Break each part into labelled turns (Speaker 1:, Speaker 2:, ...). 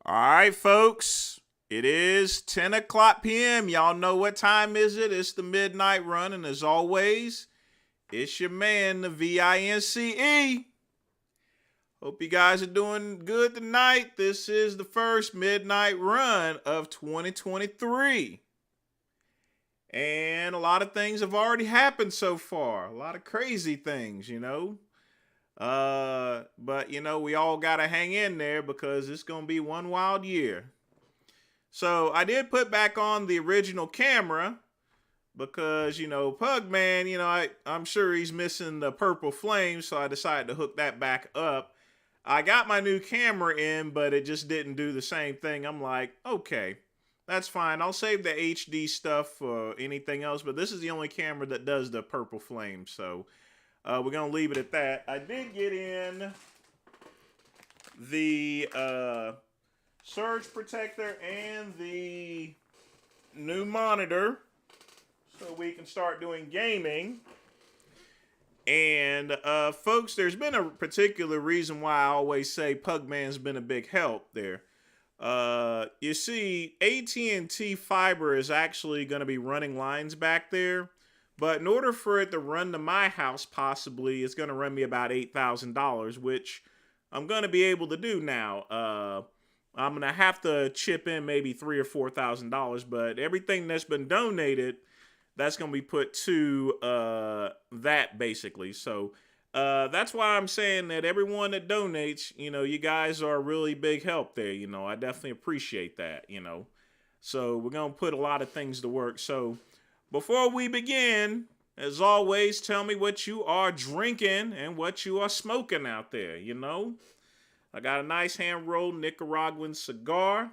Speaker 1: All right, folks. It is 10 o'clock p.m. Y'all know what time is it? It's the midnight run, and as always, it's your man, the VINCE. Hope you guys are doing good tonight. This is the first midnight run of 2023. And a lot of things have already happened so far. A lot of crazy things, But we all gotta hang in there because it's gonna be one wild year. So I did put back on the original camera because, Pugman, I'm sure he's missing the purple flame, so I decided to hook that back up. I got my new camera in, but it just didn't do the same thing. I'm like, okay, that's fine. I'll save the HD stuff for anything else, but this is the only camera that does the purple flame, so we're going to leave it at that. I did get in the surge protector and the new monitor so we can start doing gaming. And folks, there's been a particular reason why I always say Pugman's been a big help there. You see, AT&T fiber is actually going to be running lines back there, but in order for it to run to my house, possibly, it's going to run me about $8,000, which I'm going to be able to do now. I'm going to have to chip in maybe $3,000 or $4,000, but everything that's been donated, that's going to be put to that, basically. So that's why I'm saying that everyone that donates, you guys are a really big help there. I definitely appreciate that, So we're going to put a lot of things to work. So before we begin, as always, tell me what you are drinking and what you are smoking out there, I got a nice hand-rolled Nicaraguan cigar,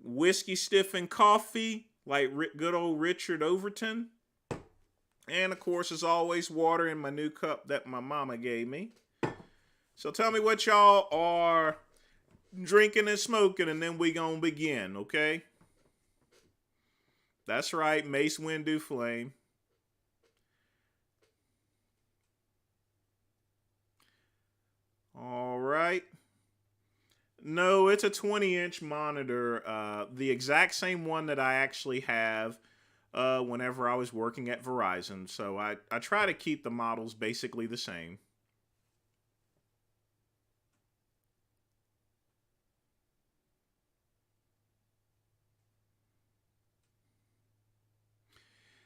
Speaker 1: whiskey stiffened coffee, like good old Richard Overton. And, of course, as always, water in my new cup that my mama gave me. So tell me what y'all are drinking and smoking, and then we gonna begin, okay? That's right, Mace Windu Flame. All right. No, it's a 20-inch monitor, the exact same one that I actually have whenever I was working at Verizon. So I try to keep the models basically the same.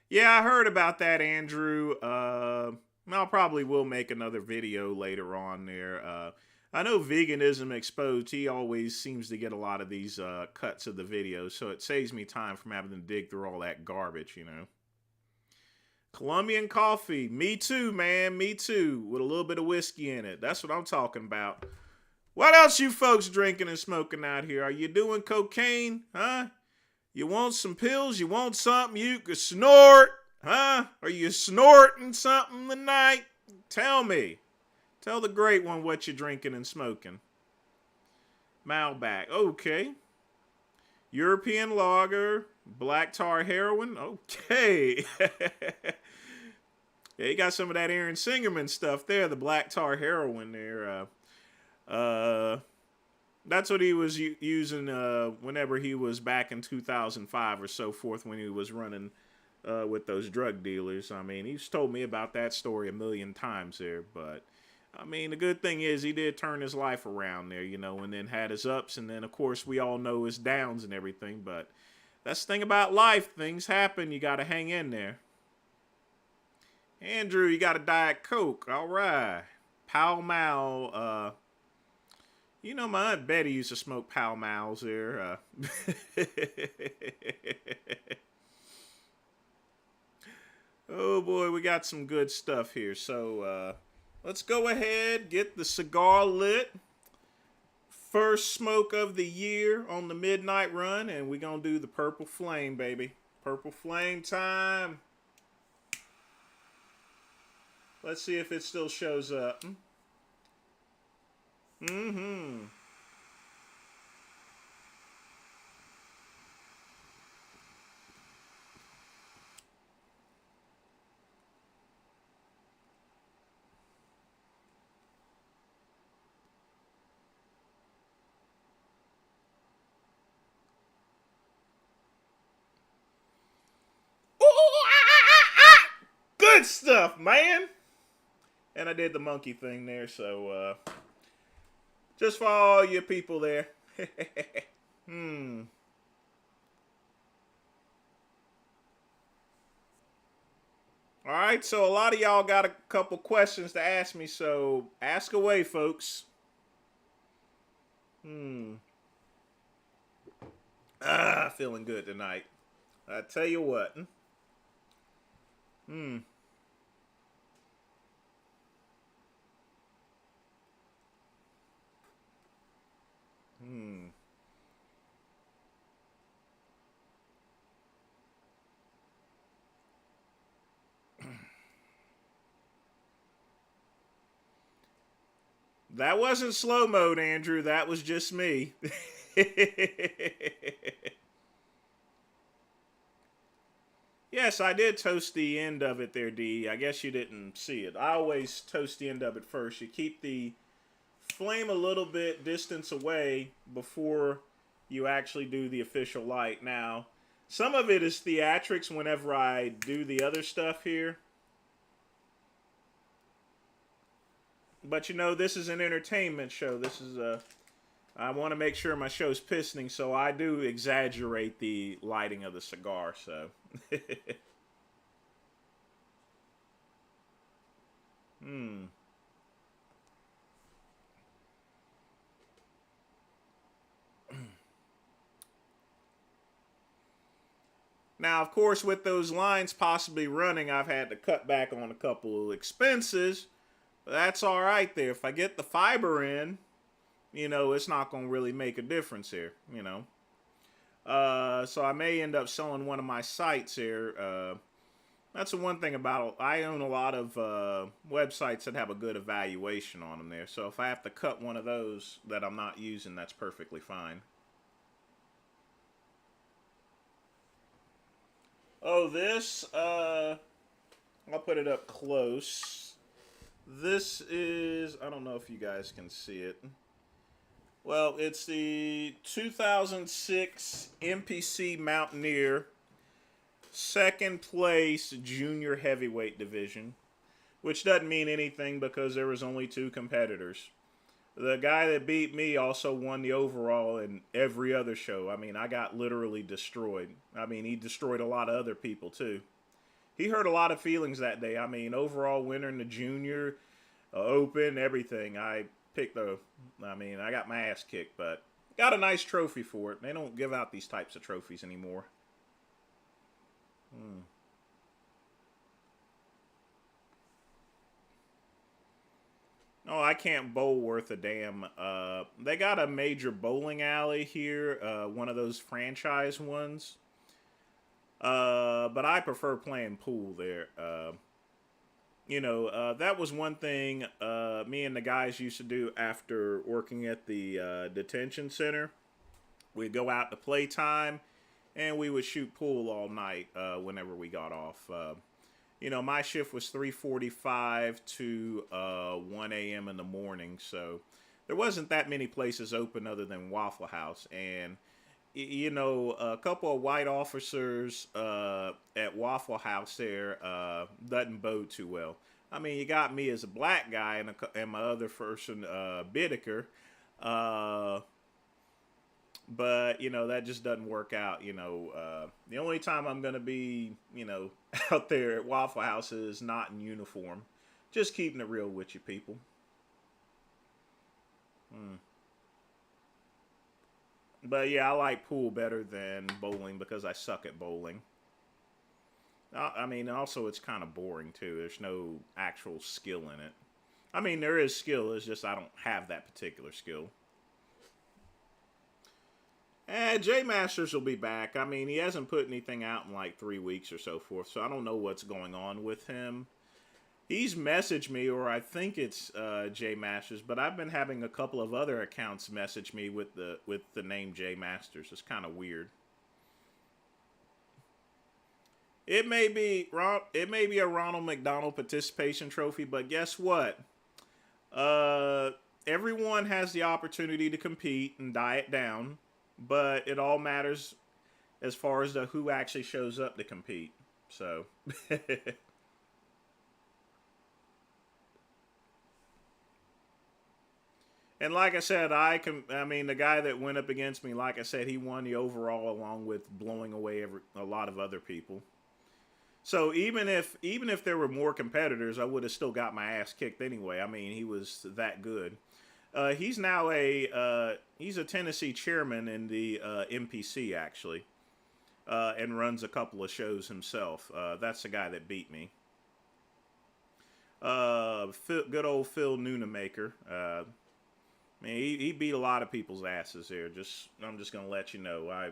Speaker 1: Yeah, I heard about that, Andrew. I'll probably will make another video later on there. I know Veganism Exposed, he always seems to get a lot of these cuts of the videos, so it saves me time from having to dig through all that garbage, Colombian coffee, me too, man, me too, with a little bit of whiskey in it. That's what I'm talking about. What else you folks drinking and smoking out here? Are you doing cocaine, huh? You want some pills? You want something you can snort? Huh? Are you snorting something tonight? Tell me. Tell the great one what you're drinking and smoking. Malbec. Okay. European lager. Black tar heroin. Okay. Yeah, you got some of that Aaron Singerman stuff there. The black tar heroin there. That's what he was using whenever he was back in 2005 or so forth when he was running with those drug dealers. I mean, he's told me about that story a million times there. But, I mean, the good thing is he did turn his life around there, and then had his ups. And then, of course, we all know his downs and everything. But that's the thing about life. Things happen. You got to hang in there. Andrew, you got a Diet Coke. All right. Pall Mall, my Aunt Betty used to smoke Pall Malls there. Oh boy, we got some good stuff here. So let's go ahead, get the cigar lit. First smoke of the year on the midnight run, and we're going to do the purple flame, baby. Purple flame time. Let's see if it still shows up. Mm-hmm. Good stuff, man. And I did the monkey thing there, so just for all you people there. All right, so a lot of y'all got a couple questions to ask me, so ask away, folks. Feeling good tonight. I tell you what. That wasn't slow mode, Andrew. That was just me. Yes, I did toast the end of it there, D. I guess you didn't see it. I always toast the end of it first. You keep the flame a little bit distance away before you actually do the official light. Now, some of it is theatrics whenever I do the other stuff here. But you know, this is an entertainment show. This is I want to make sure my show's pistoning, so I do exaggerate the lighting of the cigar, so. Now, of course, with those lines possibly running, I've had to cut back on a couple of expenses. But that's all right there. If I get the fiber in, you know, it's not going to really make a difference here, you know. So I may end up selling one of my sites here. That's the one thing about it. I own a lot of websites that have a good evaluation on them there. So if I have to cut one of those that I'm not using, that's perfectly fine. Oh, this, I'll put it up close. This is, I don't know if you guys can see it. Well, it's the 2006 MPC Mountaineer, second place junior heavyweight division, which doesn't mean anything because there was only 2 competitors. The guy that beat me also won the overall in every other show. I mean, I got literally destroyed. I mean, he destroyed a lot of other people too. He hurt a lot of feelings that day. I mean, overall winner in the junior, open, everything. I got my ass kicked, but got a nice trophy for it. They don't give out these types of trophies anymore. Oh, I can't bowl worth a damn. They got a major bowling alley here, one of those franchise ones. But I prefer playing pool there. That was one thing me and the guys used to do after working at the detention center. We'd go out to playtime, and we would shoot pool all night whenever we got off. My shift was 3:45 to 1 a.m. in the morning, so there wasn't that many places open other than Waffle House. And, a couple of white officers at Waffle House there doesn't bode too well. I mean, you got me as a black guy and my other person, Bittaker. But, that just doesn't work out. The only time I'm going to be, out there at Waffle House is not in uniform. Just keeping it real with you people. But, yeah, I like pool better than bowling because I suck at bowling. I mean, also it's kind of boring, too. There's no actual skill in it. I mean, there is skill. It's just I don't have that particular skill. J Masters will be back. I mean, he hasn't put anything out in like 3 weeks or so forth, so I don't know what's going on with him. He's messaged me, or I think it's J Masters, but I've been having a couple of other accounts message me with the name J Masters. It's kind of weird. It may be a Ronald McDonald participation trophy, but guess what? Everyone has the opportunity to compete and diet down. But it all matters as far as who actually shows up to compete. So, And like I said, I mean, the guy that went up against me, like I said, he won the overall along with blowing away a lot of other people. So even if there were more competitors, I would have still got my ass kicked anyway. I mean, he was that good. He's now he's a Tennessee chairman in the MPC actually, and runs a couple of shows himself. That's the guy that beat me. Good old Phil Noonamaker. Man, he beat a lot of people's asses here. I'm just gonna let you know.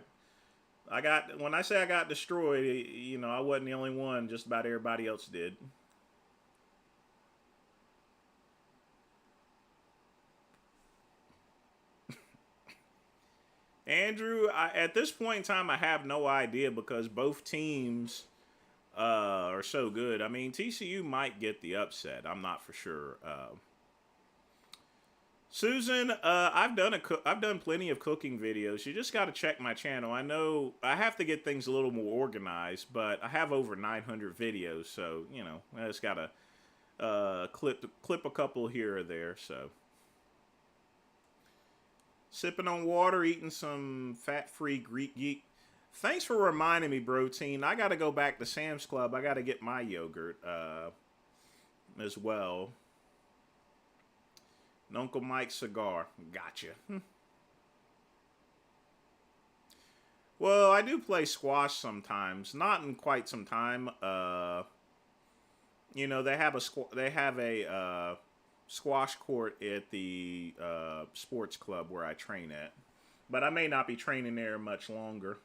Speaker 1: When I say I got destroyed, you know, I wasn't the only one. Just about everybody else did. Andrew, at this point in time, I have no idea because both teams are so good. I mean, TCU might get the upset. I'm not for sure. Susan, I've done plenty of cooking videos. You just got to check my channel. I know I have to get things a little more organized, but I have over 900 videos, so you know I just gotta clip a couple here or there. So sipping on water, eating some fat-free Greek geek. Thanks for reminding me, Broteen. I gotta go back to Sam's Club. I gotta get my yogurt as well. Uncle Mike's cigar. Gotcha. Well, I do play squash sometimes. Not in quite some time. You know, they have a squash court at the sports club where I train at. But I may not be training there much longer.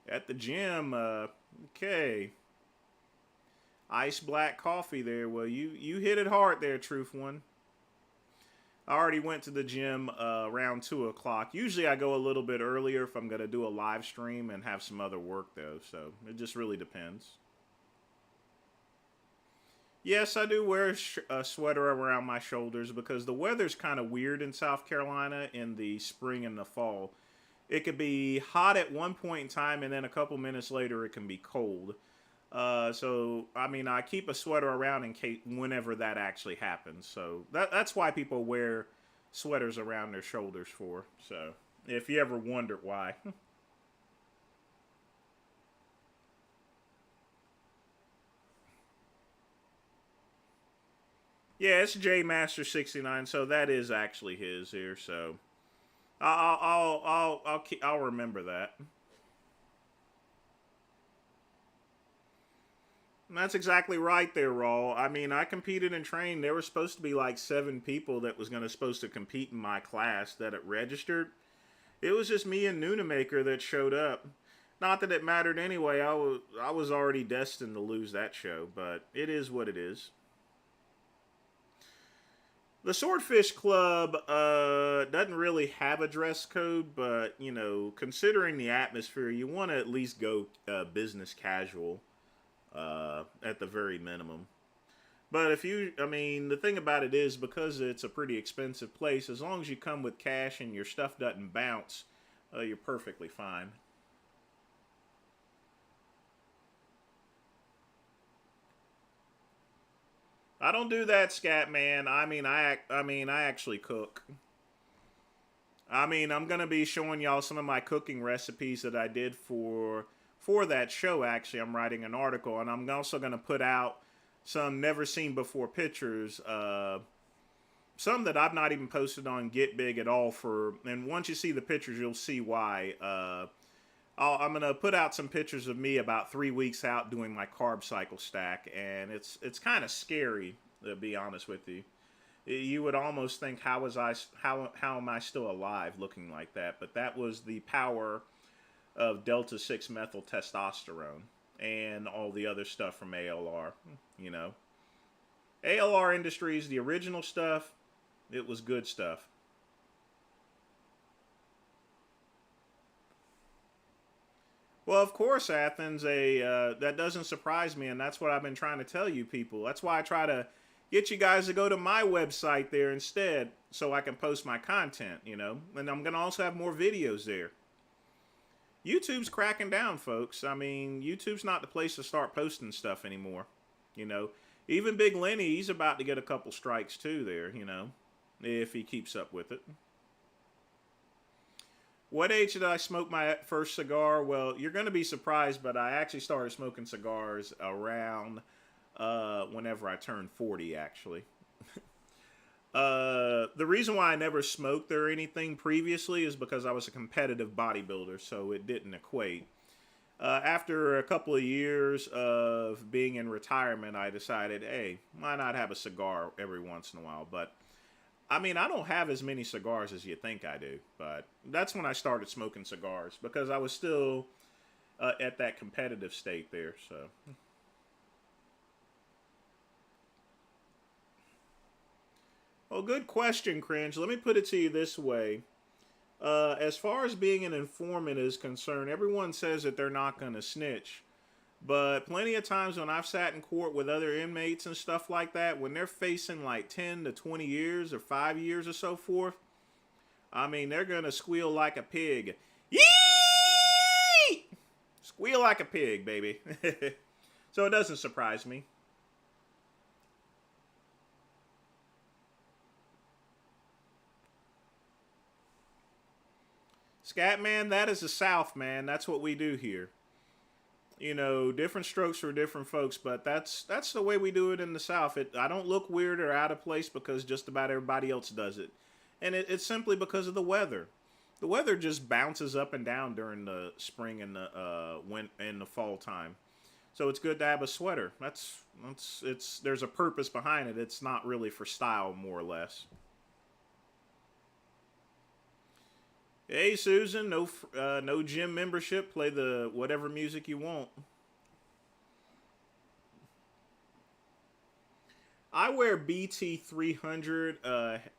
Speaker 1: At the gym, okay. Ice black coffee there. Well, you hit it hard there, Truth One. I already went to the gym around 2 o'clock. Usually I go a little bit earlier if I'm going to do a live stream and have some other work, though. So it just really depends. Yes, I do wear a sweater around my shoulders because the weather's kind of weird in South Carolina in the spring and the fall. It could be hot at one point in time, and then a couple minutes later, it can be cold. So, I mean, I keep a sweater around in case whenever that actually happens. So that's why people wear sweaters around their shoulders for. So, if you ever wondered why. Yeah, it's J Master 69. So that is actually his here. So. I'll remember that. And that's exactly right there, Raw. I mean, I competed and trained. There were supposed to be like 7 people that was supposed to compete in my class that it registered. It was just me and Noonamaker that showed up. Not that it mattered anyway. I was already destined to lose that show, but it is what it is. The Swordfish Club doesn't really have a dress code, but, you know, considering the atmosphere, you want to at least go business casual at the very minimum. But I mean, the thing about it is because it's a pretty expensive place, as long as you come with cash and your stuff doesn't bounce, you're perfectly fine. I don't do that, Scat Man. I mean, I actually cook. I mean, I'm gonna be showing y'all some of my cooking recipes that I did for that show. Actually, I'm writing an article, and I'm also gonna put out some never seen before pictures. Some that I've not even posted on Get Big at all. And once you see the pictures, you'll see why. I'm gonna put out some pictures of me about 3 weeks out doing my carb cycle stack, and it's kind of scary, to be honest with you. You would almost think how am I still alive looking like that? But that was the power of delta 6 methyl testosterone and all the other stuff from ALR. You know, ALR Industries, the original stuff, it was good stuff. Well, of course, Athens. That doesn't surprise me, and that's what I've been trying to tell you people. That's why I try to get you guys to go to my website there instead, so I can post my content. You know, and I'm gonna also have more videos there. YouTube's cracking down, folks. I mean, YouTube's not the place to start posting stuff anymore. You know, even Big Lenny, he's about to get a couple strikes too there, you know, if he keeps up with it. What age did I smoke my first cigar? Well, you're going to be surprised, but I actually started smoking cigars around whenever I turned 40, actually. The reason why I never smoked or anything previously is because I was a competitive bodybuilder, so it didn't equate. After a couple of years of being in retirement, I decided, hey, why not have a cigar every once in a while? But, I mean, I don't have as many cigars as you think I do. But that's when I started smoking cigars, because I was still at that competitive state there, so... Well, good question, Cringe. Let me put it to you this way. As far as being an informant is concerned, everyone says that they're not going to snitch. But plenty of times when I've sat in court with other inmates and stuff like that, when they're facing like 10 to 20 years or 5 years or so forth, I mean, they're going to squeal like a pig. Yee! Squeal like a pig, baby. So it doesn't surprise me. Scatman, that is the South, man. That's what we do here. You know, different strokes for different folks, but that's the way we do it in the South. I don't look weird or out of place because just about everybody else does it. And it's simply because of the weather. The weather just bounces up and down during the spring and the fall time. So it's good to have a sweater. There's a purpose behind it. It's not really for style, more or less. Hey Susan, no gym membership. Play the whatever music you want. I wear BT 300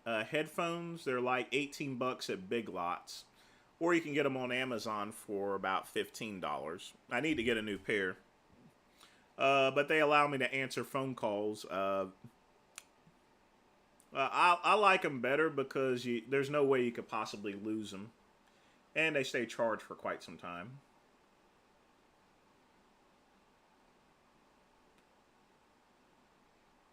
Speaker 1: headphones. They're like $18 at Big Lots, or you can get them on Amazon for about $15. I need to get a new pair, but they allow me to answer phone calls. I like them better because there's no way you could possibly lose them. And they stay charged for quite some time.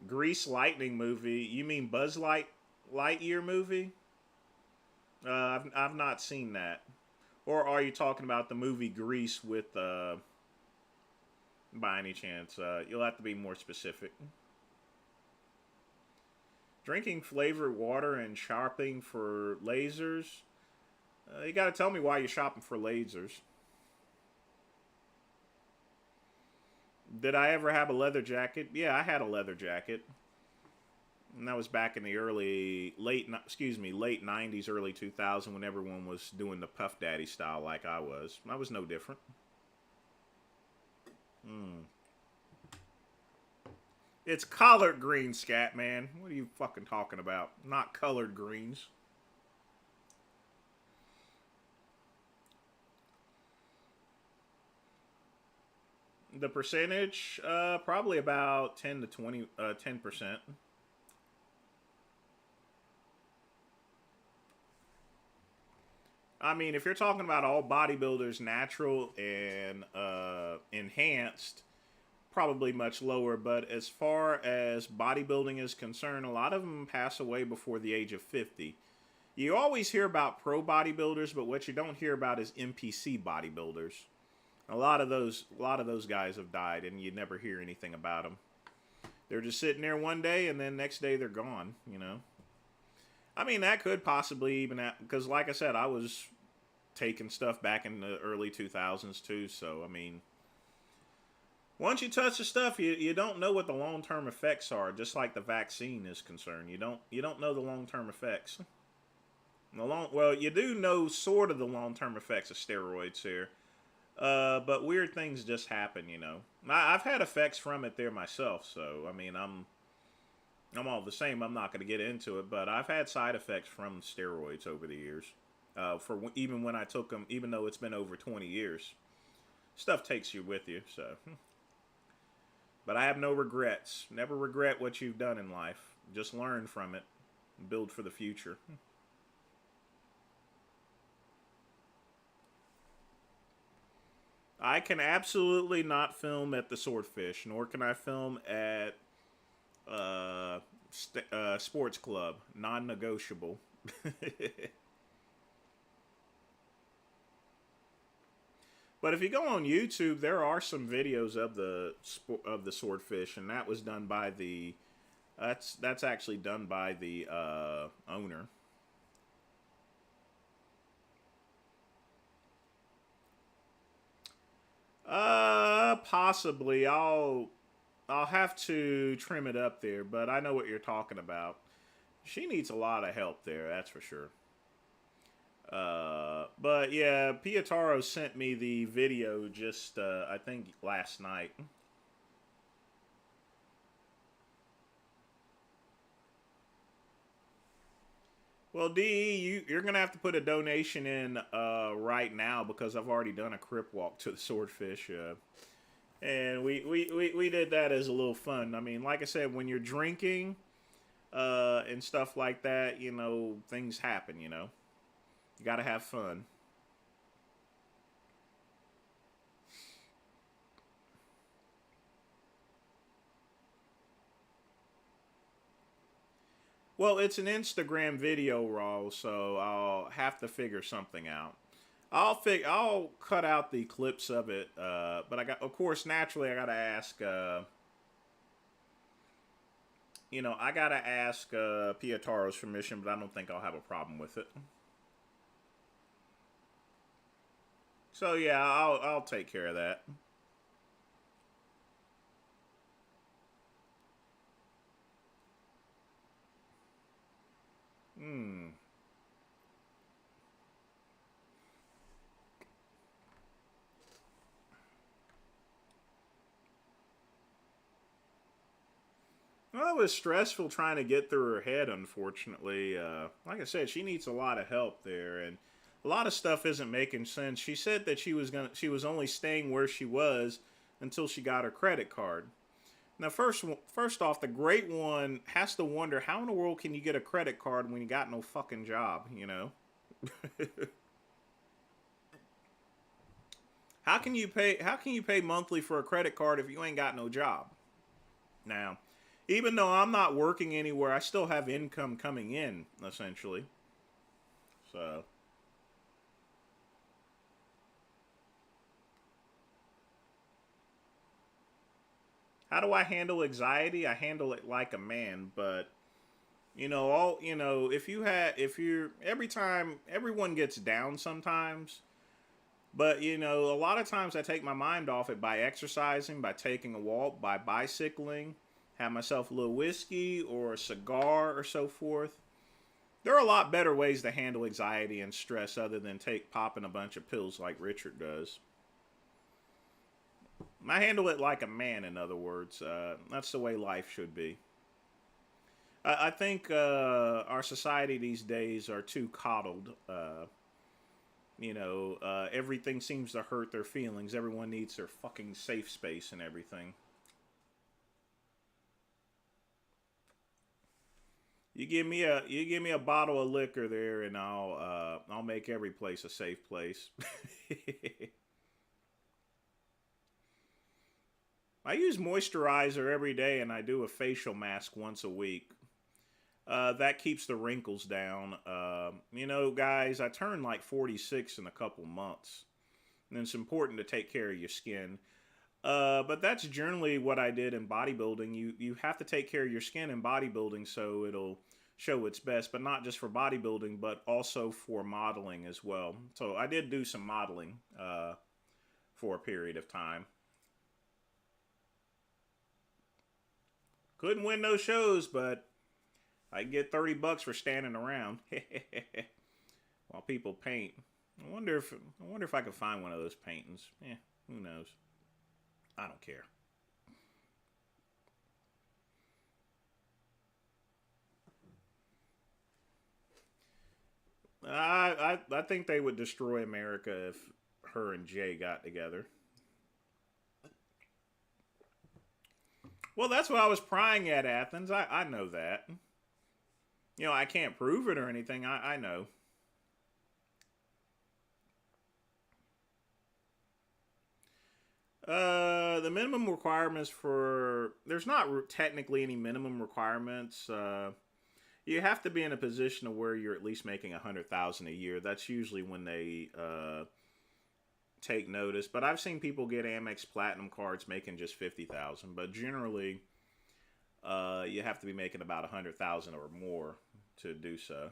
Speaker 1: Grease Lightning movie? You mean Lightyear movie? I've not seen that. Or are you talking about the movie Grease with, by any chance? You'll have to be more specific. Drinking flavored water and shopping for lasers? You gotta tell me why you're shopping for lasers. Did I ever have a leather jacket? Yeah, I had a leather jacket. And that was back in the late 90s, early 2000 when everyone was doing the Puff Daddy style like I was. I was no different. It's collard green, Scat Man. What are you fucking talking about? Not colored greens. The percentage, probably about 10 to 20, 10%. I mean, if you're talking about all bodybuilders, natural and enhanced, probably much lower. But as far as bodybuilding is concerned, a lot of them pass away before the age of 50. You always hear about pro bodybuilders, but what you don't hear about is NPC bodybuilders. A lot of those guys have died, and you never hear anything about them. They're just sitting there one day, and then next day they're gone. You know. I mean, that could possibly even because, like I said, I was taking stuff back in the early 2000s too. So I mean, once you touch the stuff, you don't know what the long-term effects are. Just like the vaccine is concerned, you don't know the long-term effects. Well, you do know sort of the long-term effects of steroids here. But weird things just happen, you know. I've had effects from it there myself, so I mean, I'm all the same. I'm not going to get into it, but I've had side effects from steroids over the years. Even when I took them, even though it's been over 20 years, stuff takes you with you. So, but I have no regrets. Never regret what you've done in life. Just learn from it, and build for the future. I can absolutely not film at the Swordfish, nor can I film at sports club. Non-negotiable. But if you go on YouTube, there are some videos of the Swordfish, and that was done by the that's actually done by the owner. Possibly. I'll have to trim it up there, but I know what you're talking about. She needs a lot of help there, that's for sure. But yeah, Pietaro sent me the video just I think last night. Well, DE, you're gonna have to put a donation in right now because I've already done a crip walk to the Swordfish, and we did that as a little fun. I mean, like I said, when you're drinking and stuff like that, you know, things happen. You know, you got to have fun. Well, it's an Instagram video, Raw, so I'll have to figure something out. I'll cut out the clips of it, but I got, of course, naturally, I gotta ask. You know, I gotta ask Pietaro's permission, but I don't think I'll have a problem with it. So yeah, I'll take care of that. Hmm. Well, it was stressful trying to get through her head, unfortunately. Like I said, she needs a lot of help there, and a lot of stuff isn't making sense. She said that she was only staying where she was until she got her credit card. Now, first off, the great one has to wonder how in the world can you get a credit card when you got no fucking job, you know? How can you pay monthly for a credit card if you ain't got no job? Now, even though I'm not working anywhere, I still have income coming in, essentially. So, how do I handle anxiety? I handle it like a man, but if you're every time everyone gets down sometimes, but a lot of times I take my mind off it by exercising, by taking a walk, by bicycling, have myself a little whiskey or a cigar or so forth. There are a lot better ways to handle anxiety and stress other than take popping a bunch of pills like Richard does. I handle it like a man, in other words. That's the way life should be. I think our society these days are too coddled. Everything seems to hurt their feelings. Everyone needs their fucking safe space and everything. You give me a bottle of liquor there, and I'll make every place a safe place. I use moisturizer every day, and I do a facial mask once a week. That keeps the wrinkles down. Guys, I turned like 46 in a couple months, and it's important to take care of your skin. But that's generally what I did in bodybuilding. You have to take care of your skin in bodybuilding so it'll show its best, but not just for bodybuilding, but also for modeling as well. So I did do some modeling for a period of time. Couldn't win no shows, but I get $30 for standing around while people paint. I wonder if I could find one of those paintings. Who knows? I don't care. I think they would destroy America if her and Jay got together. Well, that's what I was prying at, Athens. I know that. I can't prove it or anything. I know. The minimum requirements for there's not technically any minimum requirements. You have to be in a position of where you're at least making 100,000 a year. That's usually when they take notice. But I've seen people get Amex Platinum cards making just 50,000. But generally, you have to be making about 100,000 or more to do so.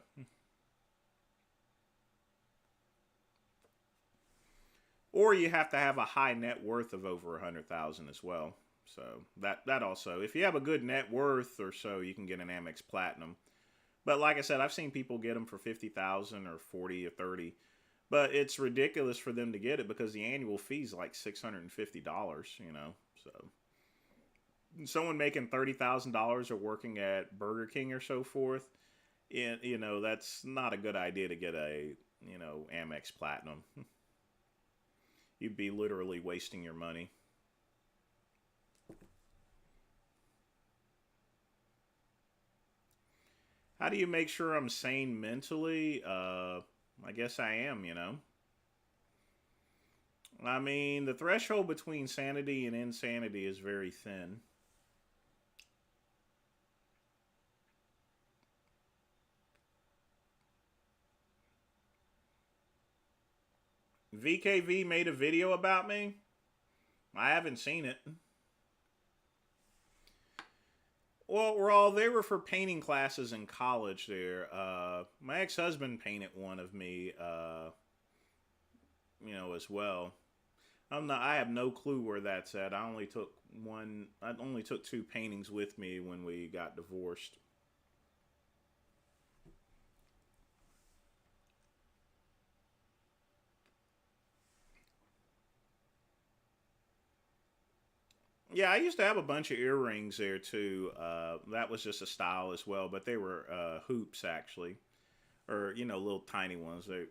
Speaker 1: Or you have to have a high net worth of over 100,000 as well. So that also, if you have a good net worth or so, you can get an Amex Platinum. But like I said, I've seen people get them for 50,000 or 40 or 30. But it's ridiculous for them to get it because the annual fee is like $650, you know. So someone making $30,000 or working at Burger King or so forth, you know, that's not a good idea to get a, you know, Amex Platinum. You'd be literally wasting your money. How do you make sure I'm sane mentally? I guess I am, you know. I mean, the threshold between sanity and insanity is very thin. VKV made a video about me. I haven't seen it. Well, they were for painting classes in college there. My ex-husband painted one of me, you know, as well. I have no clue where that's at. I only took two paintings with me when we got divorced. Yeah, I used to have a bunch of earrings there too. That was just a style as well, but they were hoops actually, or you know, little tiny ones. They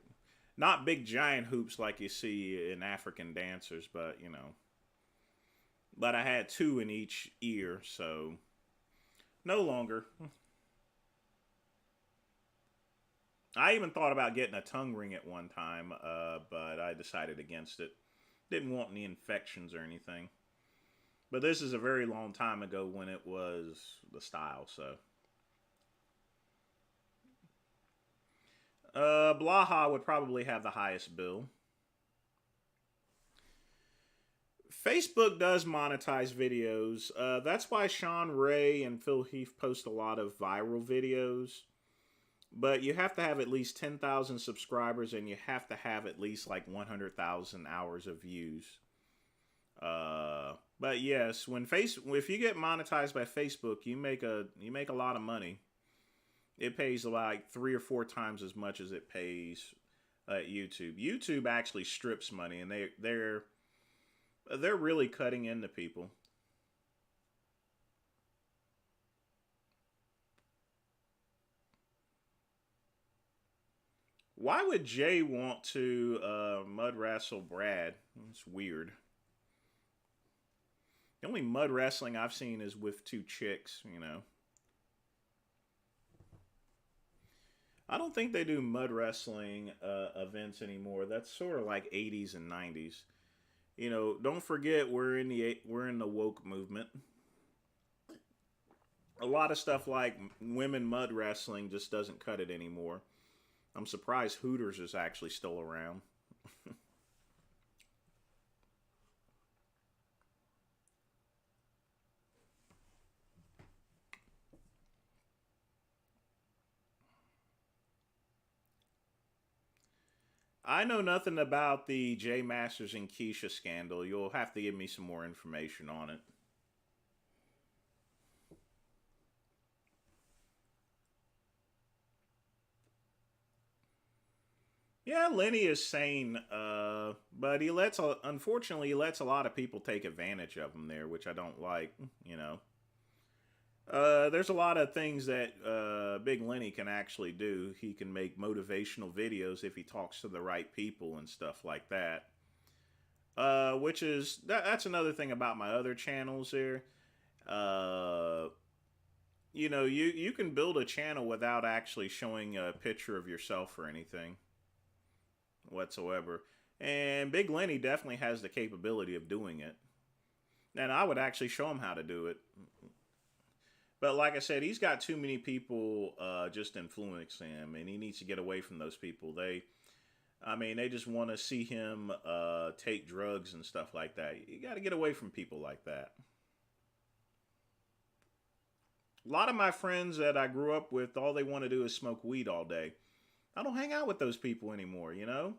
Speaker 1: not big giant hoops like you see in African dancers, but you know. But I had two in each ear, so no longer. I even thought about getting a tongue ring at one time, but I decided against it. Didn't want any infections or anything. But this is a very long time ago when it was the style, so. Blaha would probably have the highest bill. Facebook does monetize videos. That's why Sean Ray and Phil Heath post a lot of viral videos. But you have to have at least 10,000 subscribers and you have to have at least like 100,000 hours of views. But yes, if you get monetized by Facebook, you make a lot of money. It pays like 3 or 4 times as much as it pays at YouTube. YouTube actually strips money, and they're really cutting into people. Why would Jay want to mud wrestle Brad? It's weird. The only mud wrestling I've seen is with two chicks, you know. I don't think they do mud wrestling events anymore. That's sort of like 80s and 90s. You know, don't forget we're in the woke movement. A lot of stuff like women mud wrestling just doesn't cut it anymore. I'm surprised Hooters is actually still around. I know nothing about the Jay Masters and Keisha scandal. You'll have to give me some more information on it. Yeah, Lenny is sane, but unfortunately, he lets a lot of people take advantage of him there, which I don't like. You know, there's a lot of things that Big Lenny can actually do. He can make motivational videos if he talks to the right people and stuff like that. That's another thing about my other channels there. Uh, you know, you can build a channel without actually showing a picture of yourself or anything whatsoever. And Big Lenny definitely has the capability of doing it. And I would actually show him how to do it. But like I said, he's got too many people just influencing him, and he needs to get away from those people. They just want to see him take drugs and stuff like that. You got to get away from people like that. A lot of my friends that I grew up with, all they want to do is smoke weed all day. I don't hang out with those people anymore, you know?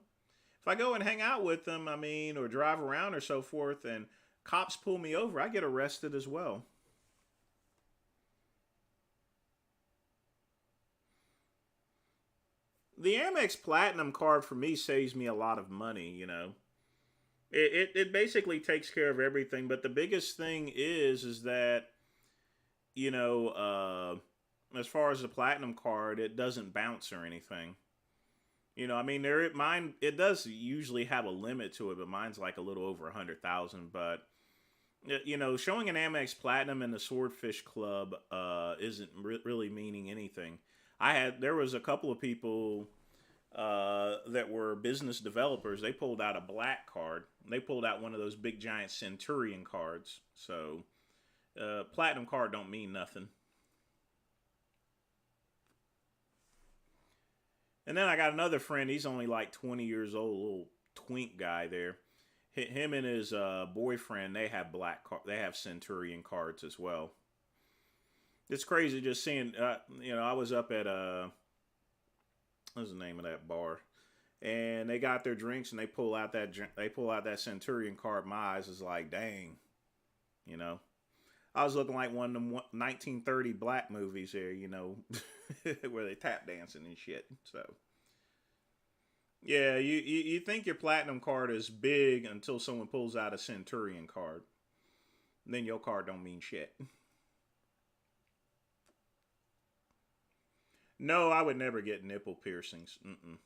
Speaker 1: If I go and hang out with them, or drive around or so forth, and cops pull me over, I get arrested as well. The Amex Platinum card for me saves me a lot of money, you know. It basically takes care of everything, but the biggest thing is that, you know, as far as the Platinum card, it doesn't bounce or anything. You know, mine it does usually have a limit to it, but mine's like a little over 100,000. But you know, showing an Amex Platinum in the Swordfish Club isn't really meaning anything. There was a couple of people that were business developers. They pulled out a black card. They pulled out one of those big giant Centurion cards. So Platinum card don't mean nothing. And then I got another friend. He's only like 20 years old, little twink guy there. Him and his boyfriend, they have they have Centurion cards as well. It's crazy just seeing. You know, I was up at what's the name of that bar, and they got their drinks and they pull out that Centurion card. My eyes is like, dang, you know. I was looking like one of them 1930 black movies there, you know, where they tap dancing and shit. So, yeah, you think your Platinum card is big until someone pulls out a Centurion card. Then your card don't mean shit. No, I would never get nipple piercings. Mm-mm.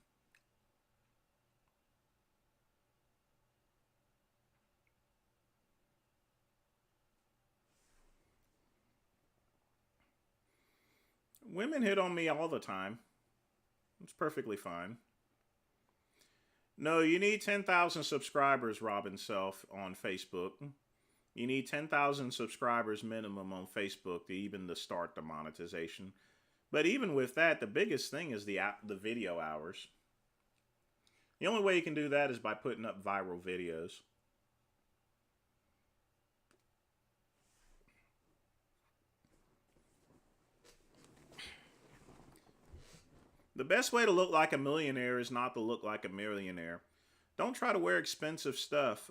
Speaker 1: Women hit on me all the time. It's perfectly fine. No, you need 10,000 subscribers, Robin Self, on Facebook. You need 10,000 subscribers minimum on Facebook to even to start the monetization. But even with that, the biggest thing is the video hours. The only way you can do that is by putting up viral videos. The best way to look like a millionaire is not to look like a millionaire. Don't try to wear expensive stuff.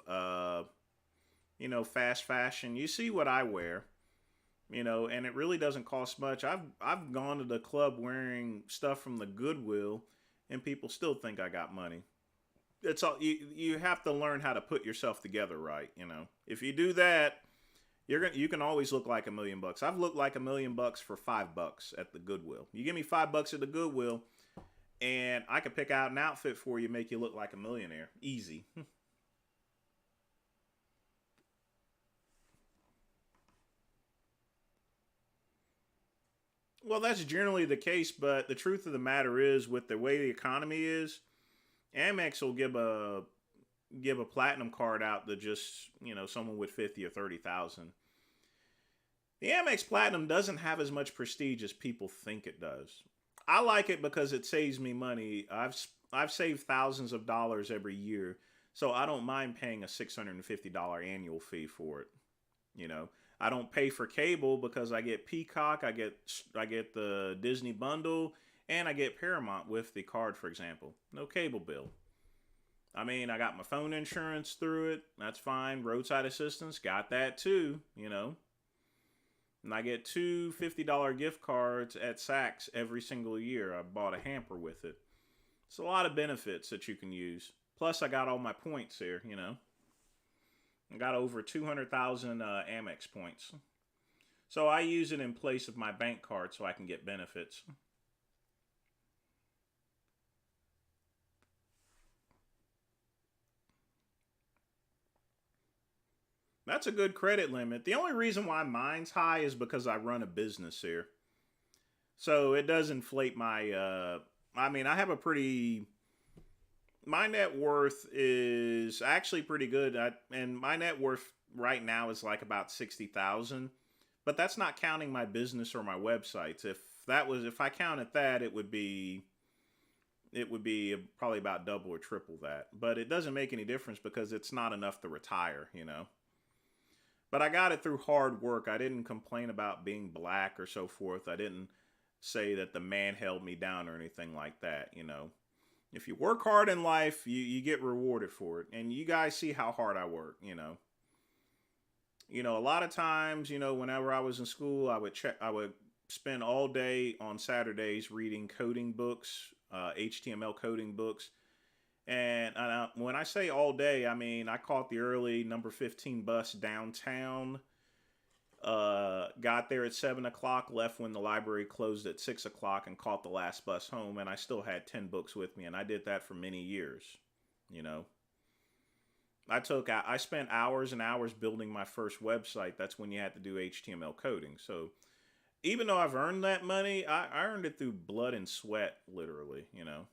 Speaker 1: You know, fast fashion. You see what I wear, you know, and it really doesn't cost much. I've gone to the club wearing stuff from the Goodwill, and people still think I got money. It's all you have to learn how to put yourself together right, you know. If you do that, you can always look like $1,000,000. I've looked like $1,000,000 for $5 at the Goodwill. You give me $5 at the Goodwill, and I can pick out an outfit for you, make you look like a millionaire. Easy. Well, that's generally the case, but the truth of the matter is, with the way the economy is, Amex will give a platinum card out to just, you know, someone with 50 or 30,000. The Amex Platinum doesn't have as much prestige as people think it does. I like it because it saves me money. I've saved thousands of dollars every year, so I don't mind paying a $650 annual fee for it. You know, I don't pay for cable because I get Peacock, I get the Disney bundle, and I get Paramount with the card, for example. No cable bill. I got my phone insurance through it. That's fine. Roadside assistance, got that too, you know. And I get two $50 gift cards at Saks every single year. I bought a hamper with it. It's a lot of benefits that you can use. Plus, I got all my points here, you know. I got over 200,000 Amex points. So I use it in place of my bank card so I can get benefits. That's a good credit limit. The only reason why mine's high is because I run a business here. So it does inflate my I have a pretty my net worth is actually pretty good. And my net worth right now is like about 60,000, but that's not counting my business or my websites. If I counted that, it would be probably about double or triple that. But it doesn't make any difference because it's not enough to retire, you know. But I got it through hard work. I didn't complain about being black or so forth. I didn't say that the man held me down or anything like that, you know. If you work hard in life, you get rewarded for it. And you guys see how hard I work, you know. You know, a lot of times, you know, whenever I was in school, I would spend all day on Saturdays reading coding books, HTML coding books. And when I say all day, I mean I caught the early number 15 bus downtown. Got there at 7 o'clock, left when the library closed at 6 o'clock, and caught the last bus home. And I still had 10 books with me, and I did that for many years. You know, I spent hours and hours building my first website. That's when you had to do HTML coding. So even though I've earned that money, I earned it through blood and sweat, literally. You know.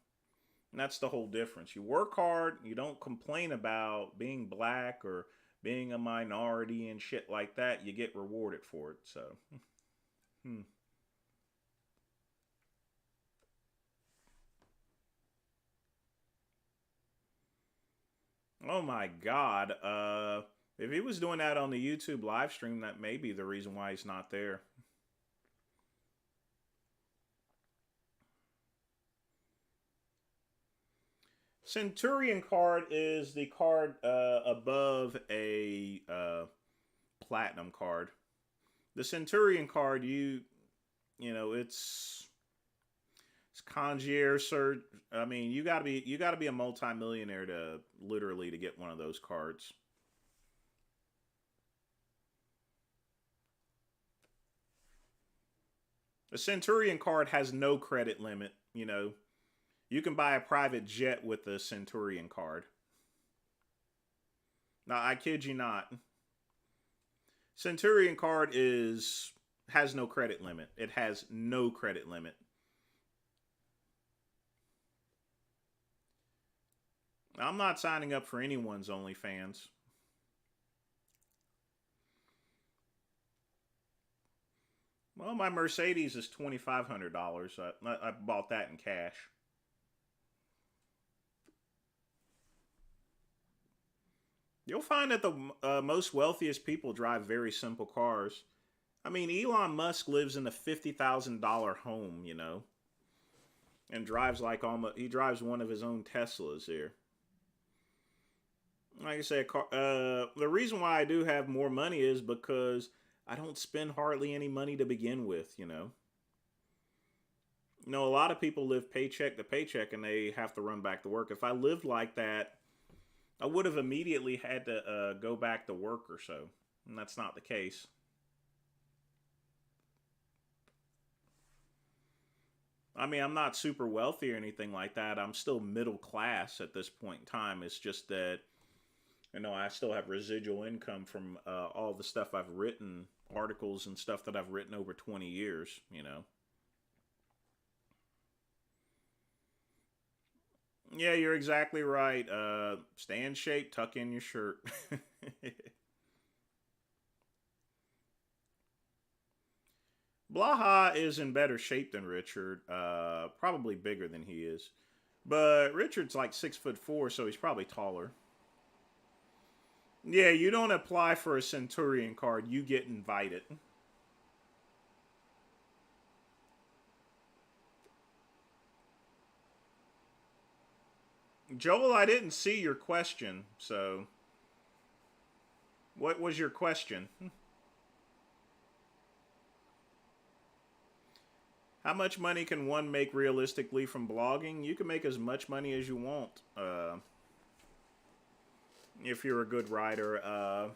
Speaker 1: And that's the whole difference. You work hard, you don't complain about being black or being a minority and shit like that. You get rewarded for it. So, Oh my God. If he was doing that on the YouTube live stream, that may be the reason why he's not there. Centurion card is the card above a platinum card. The Centurion card, you know, it's concierge sir. I mean, you gotta be a multimillionaire to literally to get one of those cards. The Centurion card has no credit limit. You know, you can buy a private jet with the Centurion card. Now, I kid you not. Centurion card has no credit limit. It has no credit limit. I'm not signing up for anyone's OnlyFans. Well, my Mercedes is $2,500. I bought that in cash. You'll find that the most wealthiest people drive very simple cars. I mean, Elon Musk lives in a $50,000 home, you know, and drives like almost he drives one of his own Teslas here. Like I said, the reason why I do have more money is because I don't spend hardly any money to begin with, you know. You know, a lot of people live paycheck to paycheck and they have to run back to work. If I lived like that, I would have immediately had to go back to work or so. And that's not the case. I mean, I'm not super wealthy or anything like that. I'm still middle class at this point in time. It's just that, you know, I still have residual income from all the stuff I've written, articles and stuff that I've written over 20 years, you know. Yeah, you're exactly right. Stay in shape, tuck in your shirt. Blaha is in better shape than Richard. Probably bigger than he is. But Richard's like 6'4", so he's probably taller. Yeah, you don't apply for a Centurion card, you get invited. Joel, I didn't see your question, so what was your question? How much money can one make realistically from blogging? You can make as much money as you want if you're a good writer.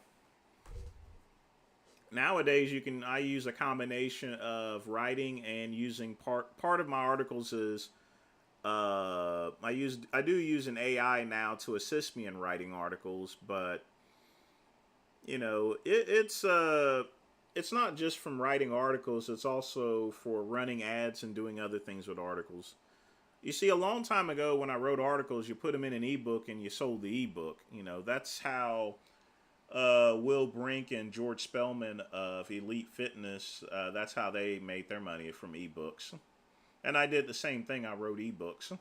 Speaker 1: Nowadays, I use a combination of writing and using part of my articles is I do use an AI now to assist me in writing articles, but you know it's not just from writing articles, it's also for running ads and doing other things with articles. You see, a long time ago when I wrote articles, you put them in an ebook and you sold the ebook. You know, that's how Will Brink and George Spellman of Elite Fitness, that's how they made their money, from ebooks. And I did the same thing. I wrote ebooks.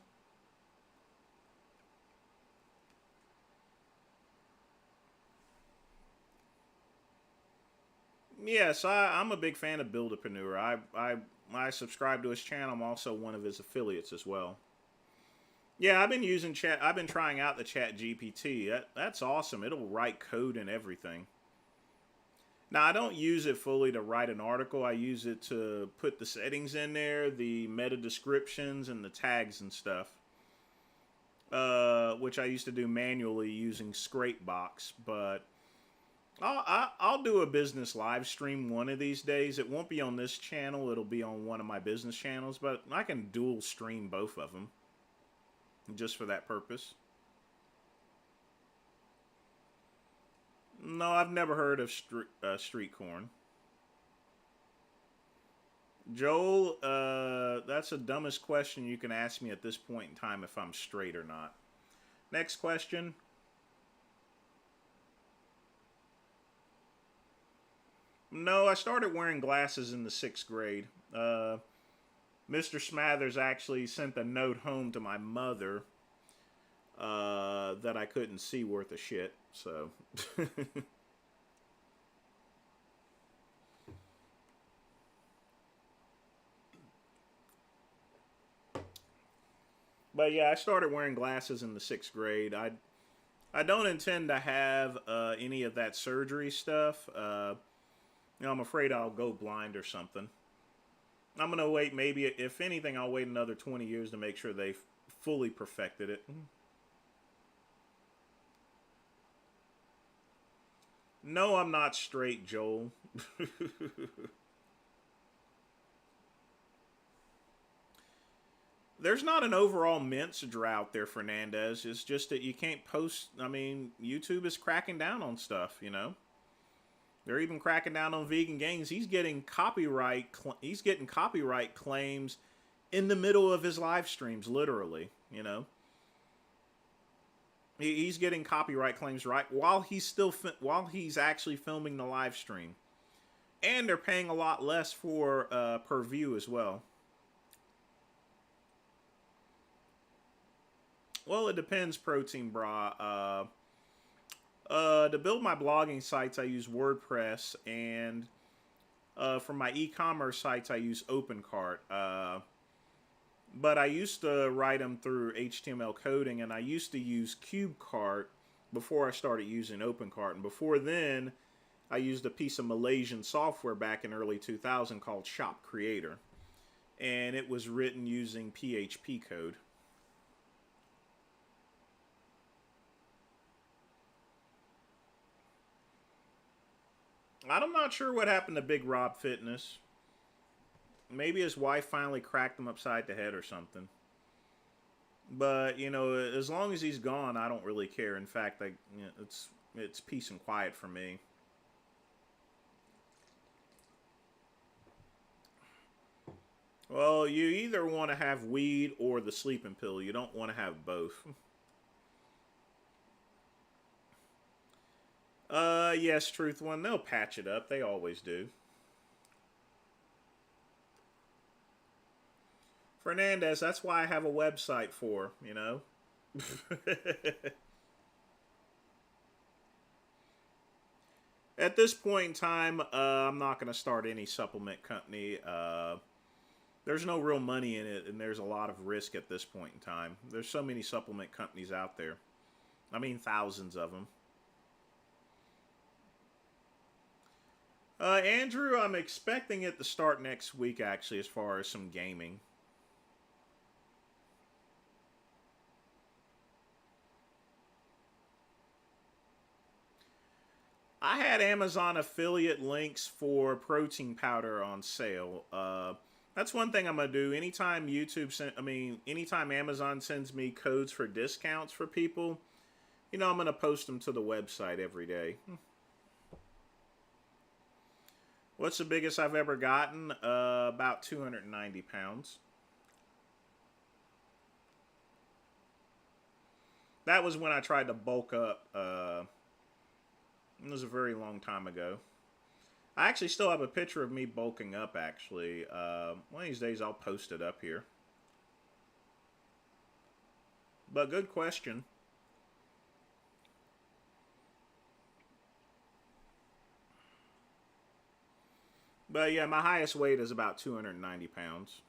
Speaker 1: Yes, I'm a big fan of Buildapreneur. I subscribe to his channel. I'm also one of his affiliates as well. Yeah, I've been using chat. I've been trying out the Chat GPT. That's awesome. It'll write code and everything. Now, I don't use it fully to write an article. I use it to put the settings in there, the meta descriptions, and the tags and stuff, which I used to do manually using Scrapebox. But I'll do a business live stream one of these days. It won't be on this channel. It'll be on one of my business channels, but I can dual stream both of them just for that purpose. No, I've never heard of street corn. Joel, that's the dumbest question you can ask me at this point in time, if I'm straight or not. Next question. No, I started wearing glasses in the 6th grade. Mr. Smathers actually sent a note home to my mother that I couldn't see worth a shit, so. But yeah, I started wearing glasses in the 6th grade. I don't intend to have any of that surgery stuff. I'm afraid I'll go blind or something. I'm going to wait, maybe, if anything, I'll wait another 20 years to make sure they've fully perfected it. No, I'm not straight, Joel. There's not an overall mince drought there, Fernandez. It's just that you can't post. I mean, YouTube is cracking down on stuff, you know? They're even cracking down on vegan games. He's getting copyright claims in the middle of his live streams, literally, you know? He's getting copyright claims right while he's actually filming the live stream. And they're paying a lot less for per view as well. Well, it depends, Protein Bra. To build my blogging sites, I use WordPress, and for my e-commerce sites, I use OpenCart. But I used to write them through HTML coding, and I used to use CubeCart before I started using OpenCart. And before then, I used a piece of Malaysian software back in early 2000 called Shop Creator. And it was written using PHP code. I'm not sure what happened to Big Rob Fitness. Maybe his wife finally cracked him upside the head or something. But, you know, as long as he's gone, I don't really care. In fact, it's peace and quiet for me. Well, you either want to have weed or the sleeping pill. You don't want to have both. Yes, Truth One. They'll patch it up. They always do. Fernandez, that's why I have a website for, you know? At this point in time, I'm not going to start any supplement company. There's no real money in it, and there's a lot of risk at this point in time. There's so many supplement companies out there. I mean, thousands of them. Andrew, I'm expecting it to start next week, actually, as far as some gaming. I had Amazon affiliate links for protein powder on sale. That's one thing I'm gonna do. Anytime anytime Amazon sends me codes for discounts for people, you know, I'm gonna post them to the website every day. What's the biggest I've ever gotten? About 290 pounds. That was when I tried to bulk up. It was a very long time ago. I actually still have a picture of me bulking up, actually. One of these days I'll post it up here. But good question. But yeah, my highest weight is about 290 pounds.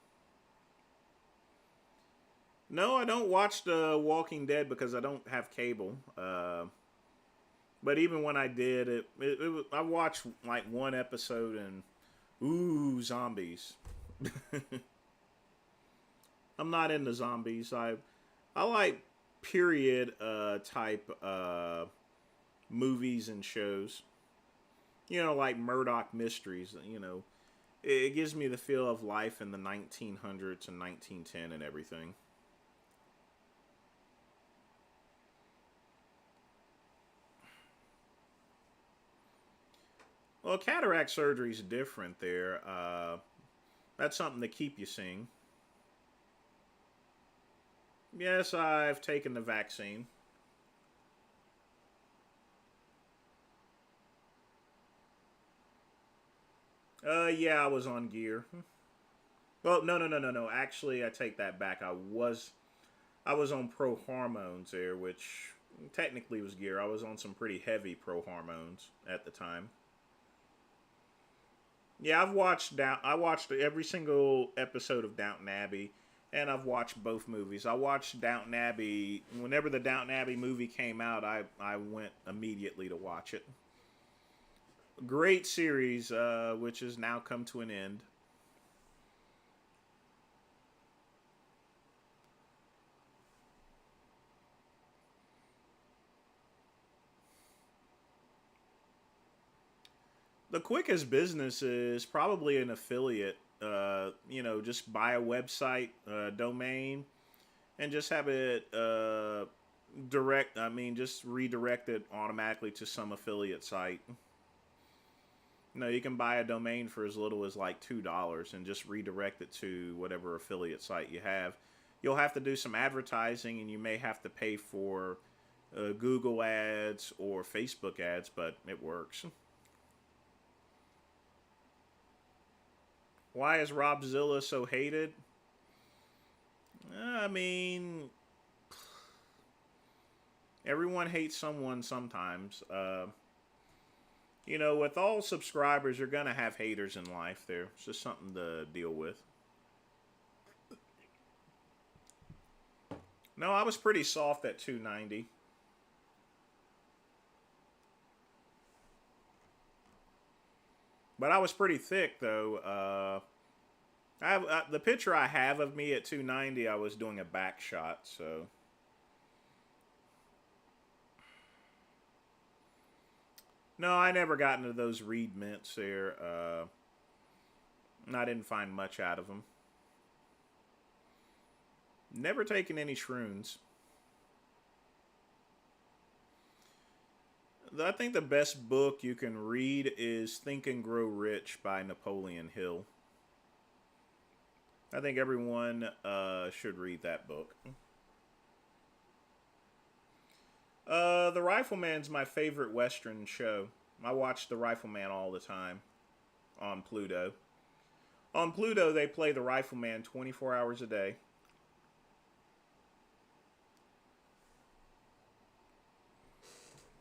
Speaker 1: No, I don't watch The Walking Dead because I don't have cable. But even when I did, I watched like one episode and ooh, zombies. I'm not into zombies. I like period type movies and shows. You know, like Murdoch Mysteries. You know, it gives me the feel of life in the 1900s and 1910 and everything. Well, cataract surgery is different there. That's something to keep you seeing. Yes, I've taken the vaccine. Yeah, I was on gear. Well, no. Actually, I take that back. I was on pro hormones there, which technically was gear. I was on some pretty heavy pro hormones at the time. Yeah, I watched every single episode of Downton Abbey, and I've watched both movies. I watched Downton Abbey whenever the Downton Abbey movie came out. I went immediately to watch it. Great series, which has now come to an end. The quickest business is probably an affiliate. Just buy a website domain and just have it just redirect it automatically to some affiliate site. You can buy a domain for as little as like $2 and just redirect it to whatever affiliate site you have. You'll have to do some advertising and you may have to pay for Google ads or Facebook ads, but it works. Why is Robzilla so hated? I mean, everyone hates someone sometimes. With all subscribers, you're gonna have haters in life. There, it's just something to deal with. No, I was pretty soft at 290. But I was pretty thick though. The picture I have of me at 290, I was doing a back shot, so. No, I never got into those reed mints there. I didn't find much out of them. Never taken any shrooms. I think the best book you can read is Think and Grow Rich by Napoleon Hill. I think everyone should read that book. The Rifleman's my favorite Western show. I watch The Rifleman all the time on Pluto. On Pluto, they play The Rifleman 24 hours a day.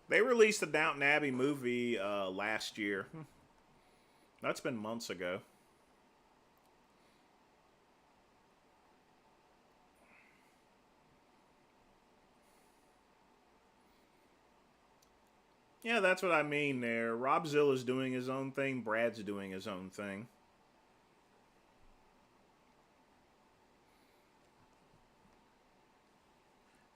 Speaker 1: They released the Downton Abbey movie last year. That's been months ago. Yeah, that's what I mean there. Robzilla's doing his own thing. Brad's doing his own thing.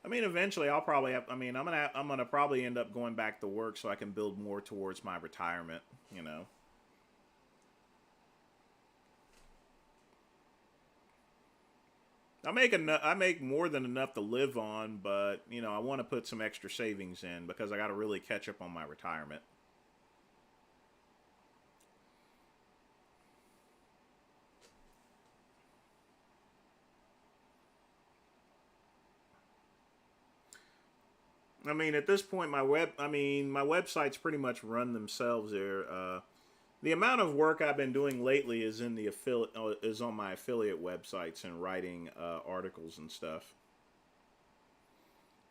Speaker 1: I mean, eventually I'll probably have. I mean, I'm gonna probably end up going back to work so I can build more towards my retirement. You know. I make more than enough to live on, but I want to put some extra savings in because I got to really catch up on my retirement. I mean, at this point, my websites pretty much run themselves there. The amount of work I've been doing lately is in the is on my affiliate websites and writing articles and stuff.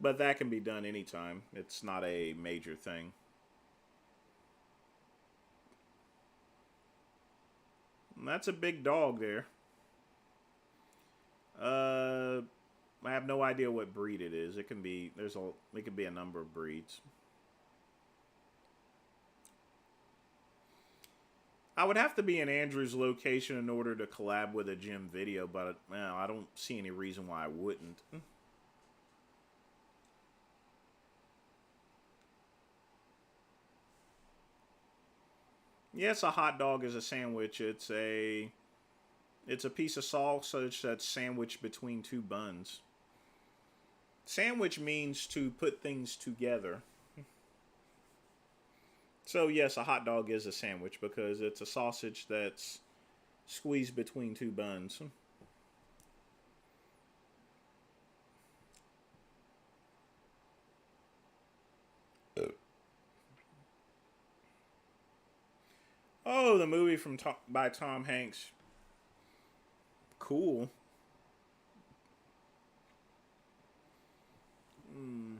Speaker 1: But that can be done anytime. It's not a major thing. And that's a big dog there. Uh, I have no idea what breed it is. It can be it could be a number of breeds. I would have to be in Andrew's location in order to collab with a gym video, but well, I don't see any reason why I wouldn't. Yes, a hot dog is a sandwich. It's a piece of sausage that's sandwiched between two buns. Sandwich means to put things together. So yes, a hot dog is a sandwich because it's a sausage that's squeezed between two buns. Oh, the movie by Tom Hanks. Cool. Hmm.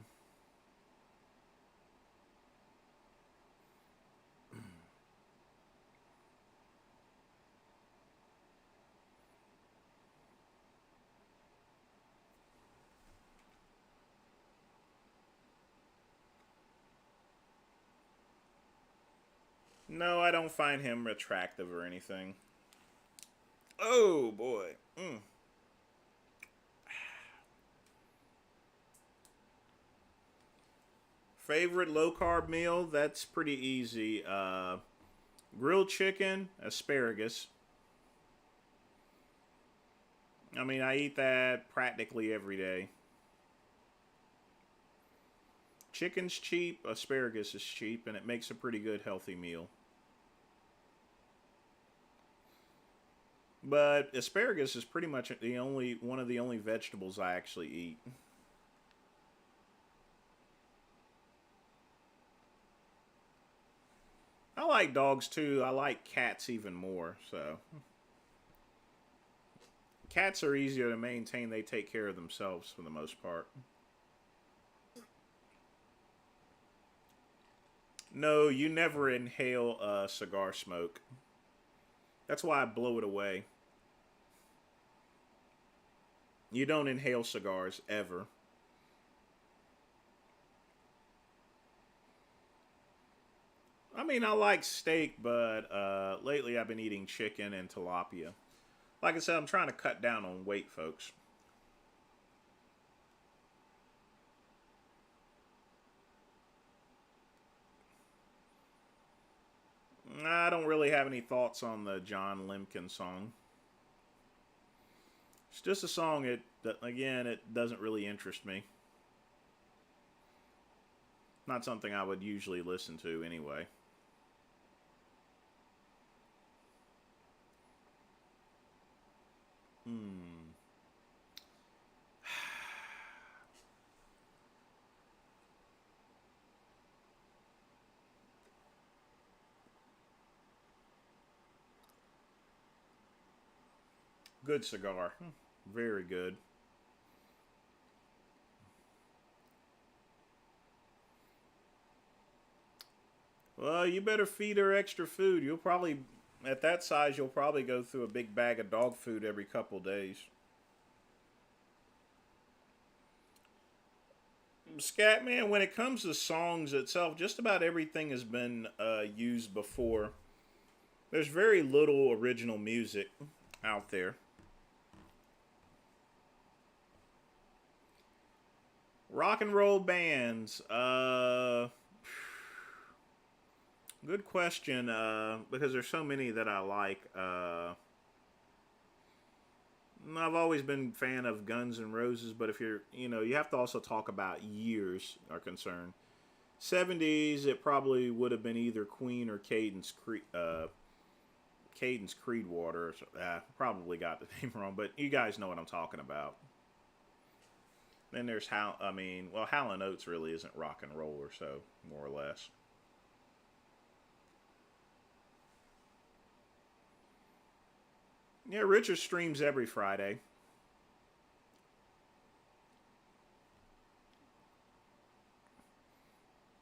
Speaker 1: No, I don't find him attractive or anything. Oh boy. Favorite low carb meal? That's pretty easy. Grilled chicken, asparagus. I mean, I eat that practically every day. Chicken's cheap, asparagus is cheap, and it makes a pretty good healthy meal. But asparagus is pretty much the only one of the only vegetables I actually eat. I like dogs too. I like cats even more. So cats are easier to maintain. They take care of themselves for the most part. No, you never inhale cigar smoke. That's why I blow it away. You don't inhale cigars ever. I mean, I like steak, but lately I've been eating chicken and tilapia. Like I said, I'm trying to cut down on weight, folks. I don't really have any thoughts on the John Limkin song. It's just a song. Again, it doesn't really interest me. Not something I would usually listen to anyway. Hmm. Good cigar. Very good. Well, you better feed her extra food. You'll probably, at that size, you'll probably go through a big bag of dog food every couple days. Scatman, when it comes to songs itself, just about everything has been used before. There's very little original music out there. Rock and roll bands. Good question. Because there's so many that I like. I've always been a fan of Guns N' Roses, but if you have to also talk about years are concerned. 70s, it probably would have been either Queen or Caden's Creedwater. Probably got the name wrong, but you guys know what I'm talking about. Then there's Howlin' Oats really isn't rock and roll or so, more or less. Yeah, Richard streams every Friday.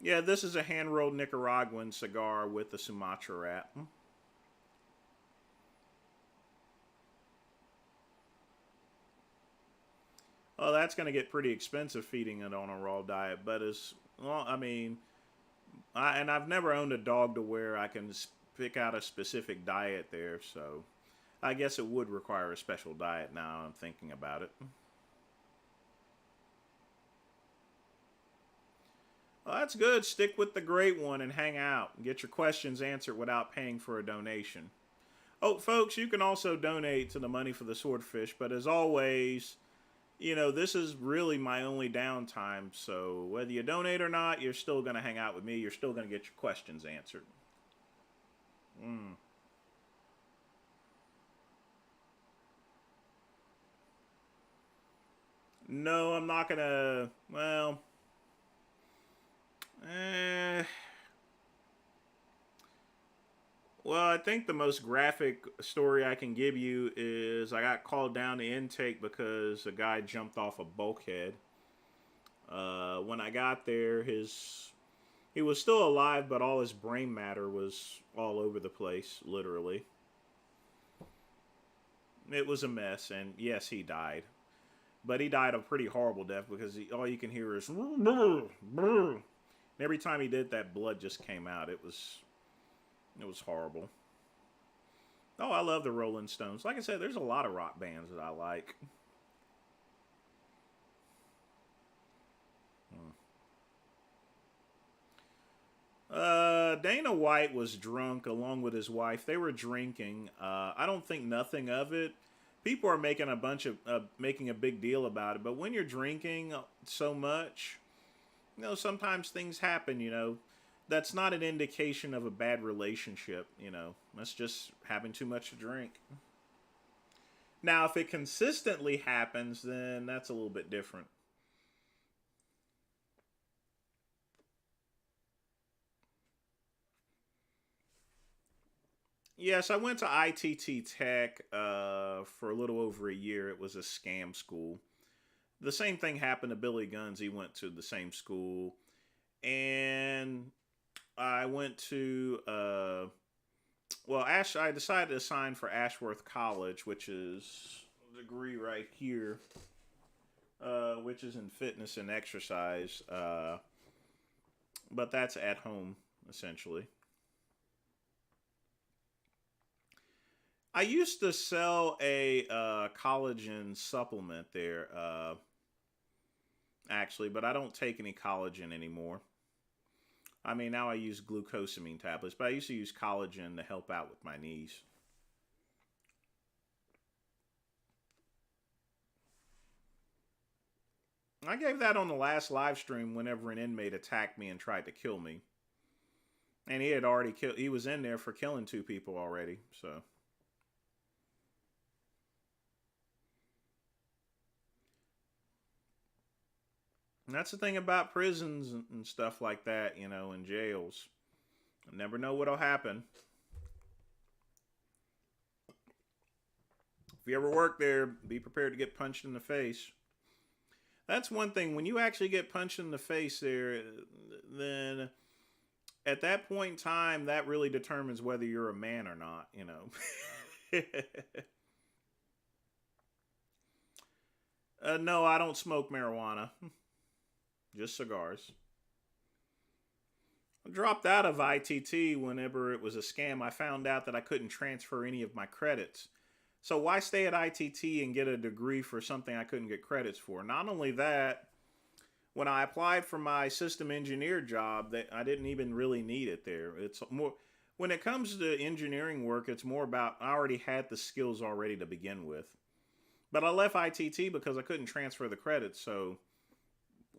Speaker 1: Yeah, this is a hand rolled Nicaraguan cigar with the Sumatra wrap. Well, that's going to get pretty expensive feeding it on a raw diet, but as well, I've never owned a dog to where I can pick out a specific diet there, so I guess it would require a special diet now I'm thinking about it. Well, that's good. Stick with the great one and hang out. Get your questions answered without paying for a donation. Oh, folks, you can also donate to the Money for the Swordfish, but as always, this is really my only downtime, so whether you donate or not, you're still going to hang out with me. You're still going to get your questions answered. Mm. No, I'm not going to, eh. Well, I think the most graphic story I can give you is I got called down to intake because a guy jumped off a bulkhead. When I got there, he was still alive, but all his brain matter was all over the place, literally. It was a mess, and yes, he died. But he died a pretty horrible death because all you can hear is and every time he did that, blood just came out. It was horrible. Oh, I love the Rolling Stones. Like I said, there's a lot of rock bands that I like. Dana White was drunk along with his wife. They were drinking. I don't think nothing of it. People are making making a big deal about it. But when you're drinking so much, sometimes things happen. That's not an indication of a bad relationship. That's just having too much to drink. Now, if it consistently happens, then that's a little bit different. Yes, I went to ITT Tech for a little over a year. It was a scam school. The same thing happened to Billy Guns. He went to the same school. And I went to, I decided to sign for Ashworth College, which is a degree right here, which is in fitness and exercise. But that's at home, essentially. I used to sell a collagen supplement there, actually, but I don't take any collagen anymore. I mean, now I use glucosamine tablets, but I used to use collagen to help out with my knees. I gave that on the last live stream whenever an inmate attacked me and tried to kill me. And he had already killed, he was in there for killing 2 people already, so. And that's the thing about prisons and stuff like that, and jails. I never know what'll happen. If you ever work there, be prepared to get punched in the face. That's one thing. When you actually get punched in the face there, then at that point in time, that really determines whether you're a man or not. No, I don't smoke marijuana. Just cigars. I dropped out of ITT whenever it was a scam. I found out that I couldn't transfer any of my credits. So why stay at ITT and get a degree for something I couldn't get credits for? Not only that, when I applied for my system engineer job, that I didn't even really need it there. It's more when it comes to engineering work, it's more about I already had the skills already to begin with. But I left ITT because I couldn't transfer the credits, so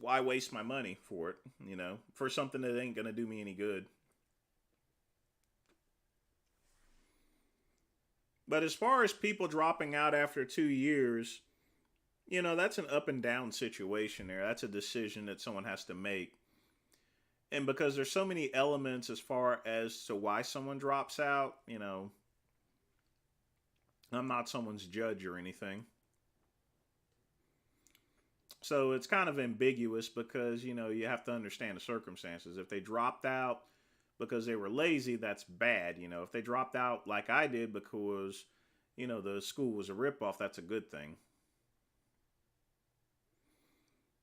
Speaker 1: why waste my money for it, for something that ain't going to do me any good. But as far as people dropping out after 2 years, You know, that's an up and down situation there. That's a decision that someone has to make. And because there's so many elements as far as to why someone drops out, you know, I'm not someone's judge or anything. So it's kind of ambiguous because, you know, you have to understand the circumstances. If they dropped out because they were lazy, that's bad. You know, if they dropped out like I did because, you know, the school was a ripoff, that's a good thing.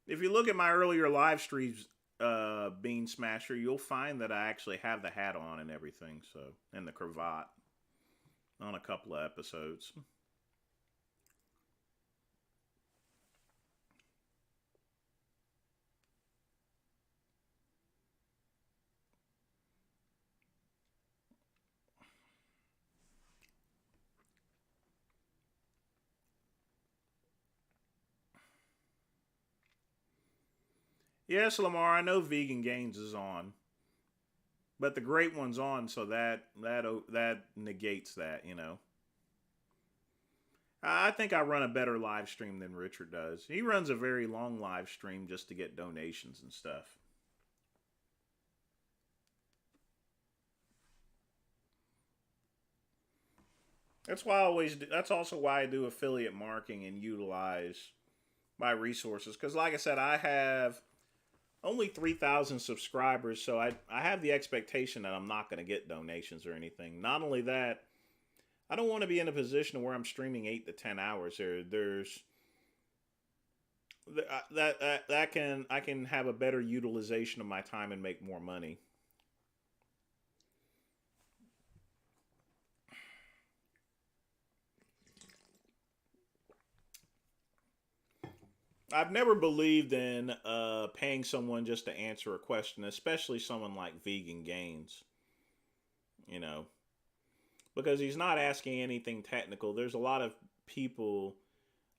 Speaker 1: If you look at my earlier live streams, Bean Smasher, you'll find that I actually have the hat on and everything, so, and the cravat on a couple of episodes. Yes, Lamar, I know Vegan Gains is on, but the Great One's on, so that negates that, you know. I think I run a better live stream than Richard does. He runs a very long live stream just to get donations and stuff. That's why I always do, that's also why I do affiliate marketing and utilize my resources cuz like I said I have only 3,000 subscribers, so I have the expectation that I'm not going to get donations or anything. Not only that, I don't want to be in a position where I'm streaming 8 to 10 hours. There's that can I can have a better utilization of my time and make more money. I've never believed in paying someone just to answer a question, especially someone like Vegan Gains. You know, because he's not asking anything technical. There's a lot of people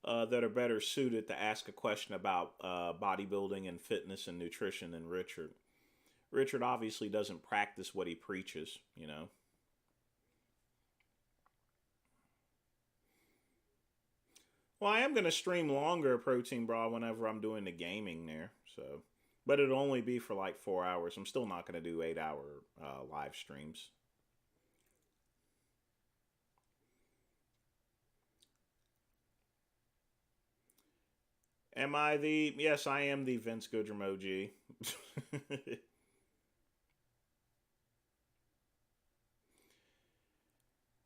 Speaker 1: that are better suited to ask a question about bodybuilding and fitness and nutrition than Richard. Richard obviously doesn't practice what he preaches, you know. Well, I am going to stream longer Protein Bra whenever I'm doing the gaming there, so. But it'll only be for like 4 hours. I'm still not going to do 8 hour live streams. Am I the? Yes, I am the Vince Goodrum OG.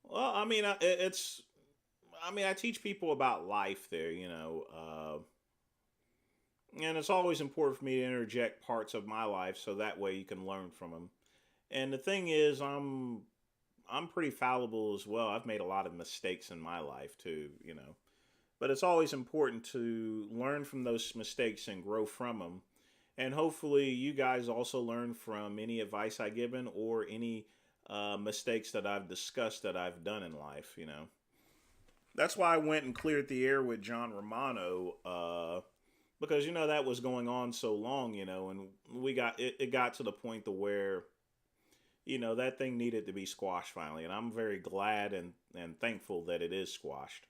Speaker 1: Well, I mean, it's. I mean, I teach people about life there, you know, and it's always important for me to interject parts of my life so that way you can learn from them. And the thing is, I'm pretty fallible as well. I've made a lot of mistakes in my life too, you know. But it's always important to learn from those mistakes and grow from them. And hopefully, you guys also learn from any advice I've given or any mistakes that I've discussed that I've done in life, you know. That's why I went and cleared the air with John Romano, because you know that was going on so long, you know, and it got to the point to where you know that thing needed to be squashed finally, and I'm very glad and thankful that it is squashed.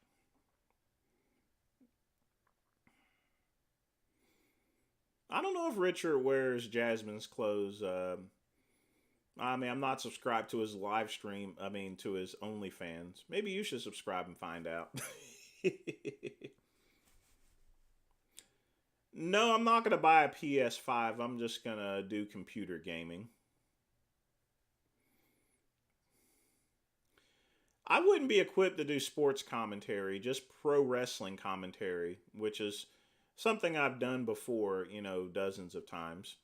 Speaker 1: I don't know if Richard wears Jasmine's clothes. I mean, I'm not subscribed to his live stream. I mean, to his OnlyFans. Maybe you should subscribe and find out. No, I'm not going to buy a PS5. I'm just going to do computer gaming. I wouldn't be equipped to do sports commentary, just pro wrestling commentary, which is something I've done before, you know, dozens of times.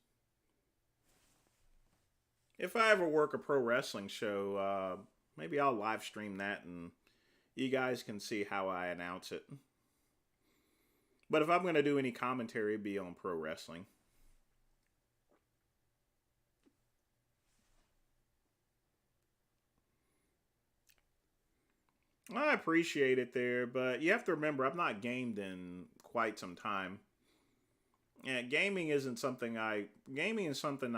Speaker 1: If I ever work a pro wrestling show, maybe I'll live stream that and you guys can see how I announce it. But if I'm going to do any commentary, it'd be on pro wrestling. I appreciate it there, but you have to remember I've not gamed in quite some time. Yeah, gaming is something I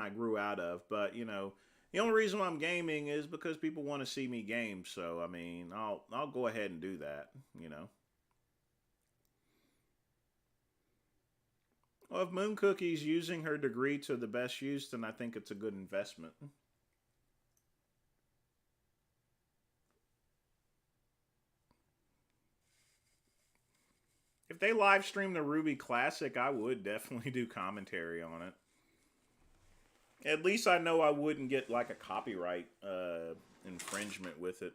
Speaker 1: grew out of, but you know, the only reason why I'm gaming is because people want to see me game, so I mean, I'll go ahead and do that, you know. Well, if Moon Cookie's using her degree to the best use, then I think it's a good investment. If they live stream the Ruby Classic, I would definitely do commentary on it. At least I know I wouldn't get like a copyright infringement with it.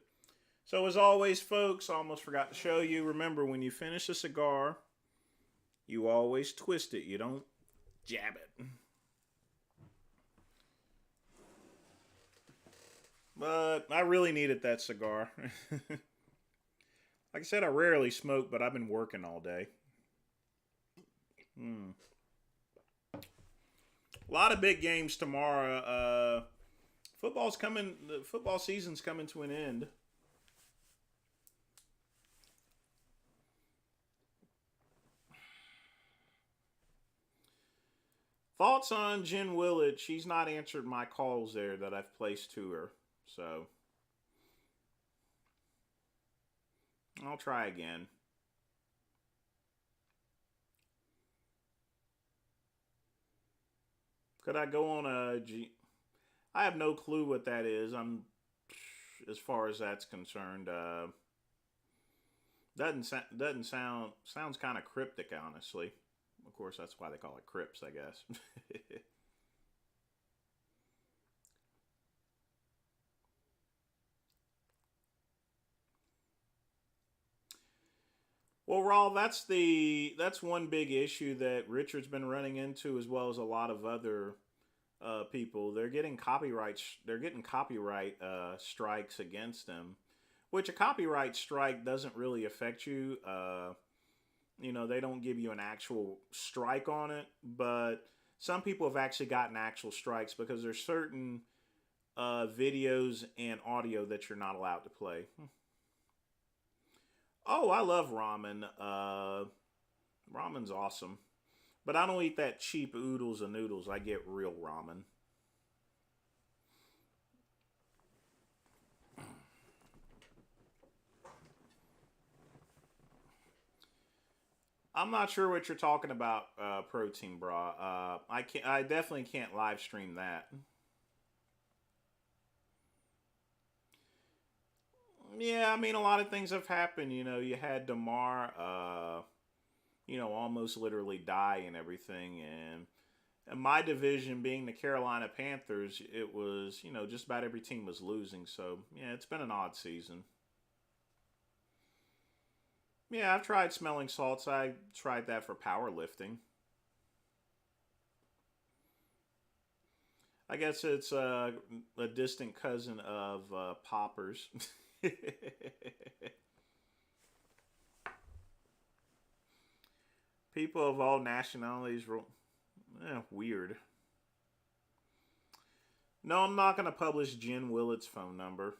Speaker 1: So as always, folks, I almost forgot to show you. Remember, when you finish a cigar, you always twist it. You don't jab it. But I really needed that cigar. Like I said, I rarely smoke, but I've been working all day. A lot of big games tomorrow. Football's coming. The football season's coming to an end. Thoughts on Jen Willett? She's not answered my calls there that I've placed to her. So I'll try again. Could I go on a G? I have no clue what that is. As far as that's concerned. Sounds kind of cryptic, honestly. Of course, that's why they call it crypts, I guess. Well, Raul, that's one big issue that Richard's been running into, as well as a lot of other people. They're getting copyright strikes against them, which a copyright strike doesn't really affect you. They don't give you an actual strike on it, but some people have actually gotten actual strikes because there's certain videos and audio that you're not allowed to play. Oh, I love ramen. Ramen's awesome. But I don't eat that cheap oodles and noodles. I get real ramen. I'm not sure what you're talking about, protein bra. I definitely can't live stream that. Yeah, I mean, a lot of things have happened. You had Damar, almost literally die and everything. And my division being the Carolina Panthers, it was, just about every team was losing. So, yeah, it's been an odd season. Yeah, I've tried smelling salts. I tried that for powerlifting. I guess it's a distant cousin of poppers. People of all nationalities, weird. No, I'm not going to publish Jen Willett's phone number.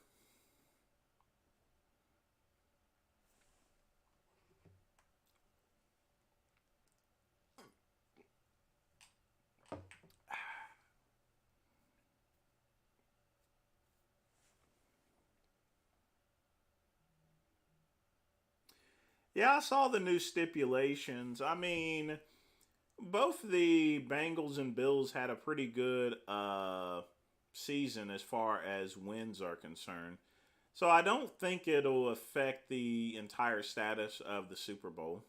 Speaker 1: Yeah, I saw the new stipulations. I mean, both the Bengals and Bills had a pretty good season as far as wins are concerned. So I don't think it'll affect the entire status of the Super Bowl.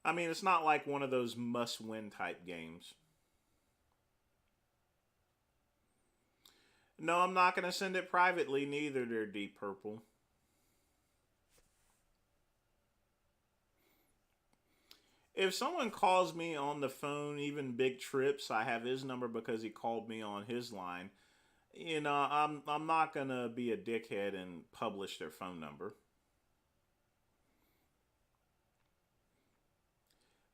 Speaker 1: I mean, it's not like one of those must-win type games. No, I'm not going to send it privately, neither, they're Deep Purple. If someone calls me on the phone, even Big Trips, I have his number because he called me on his line. I'm not going to be a dickhead and publish their phone number.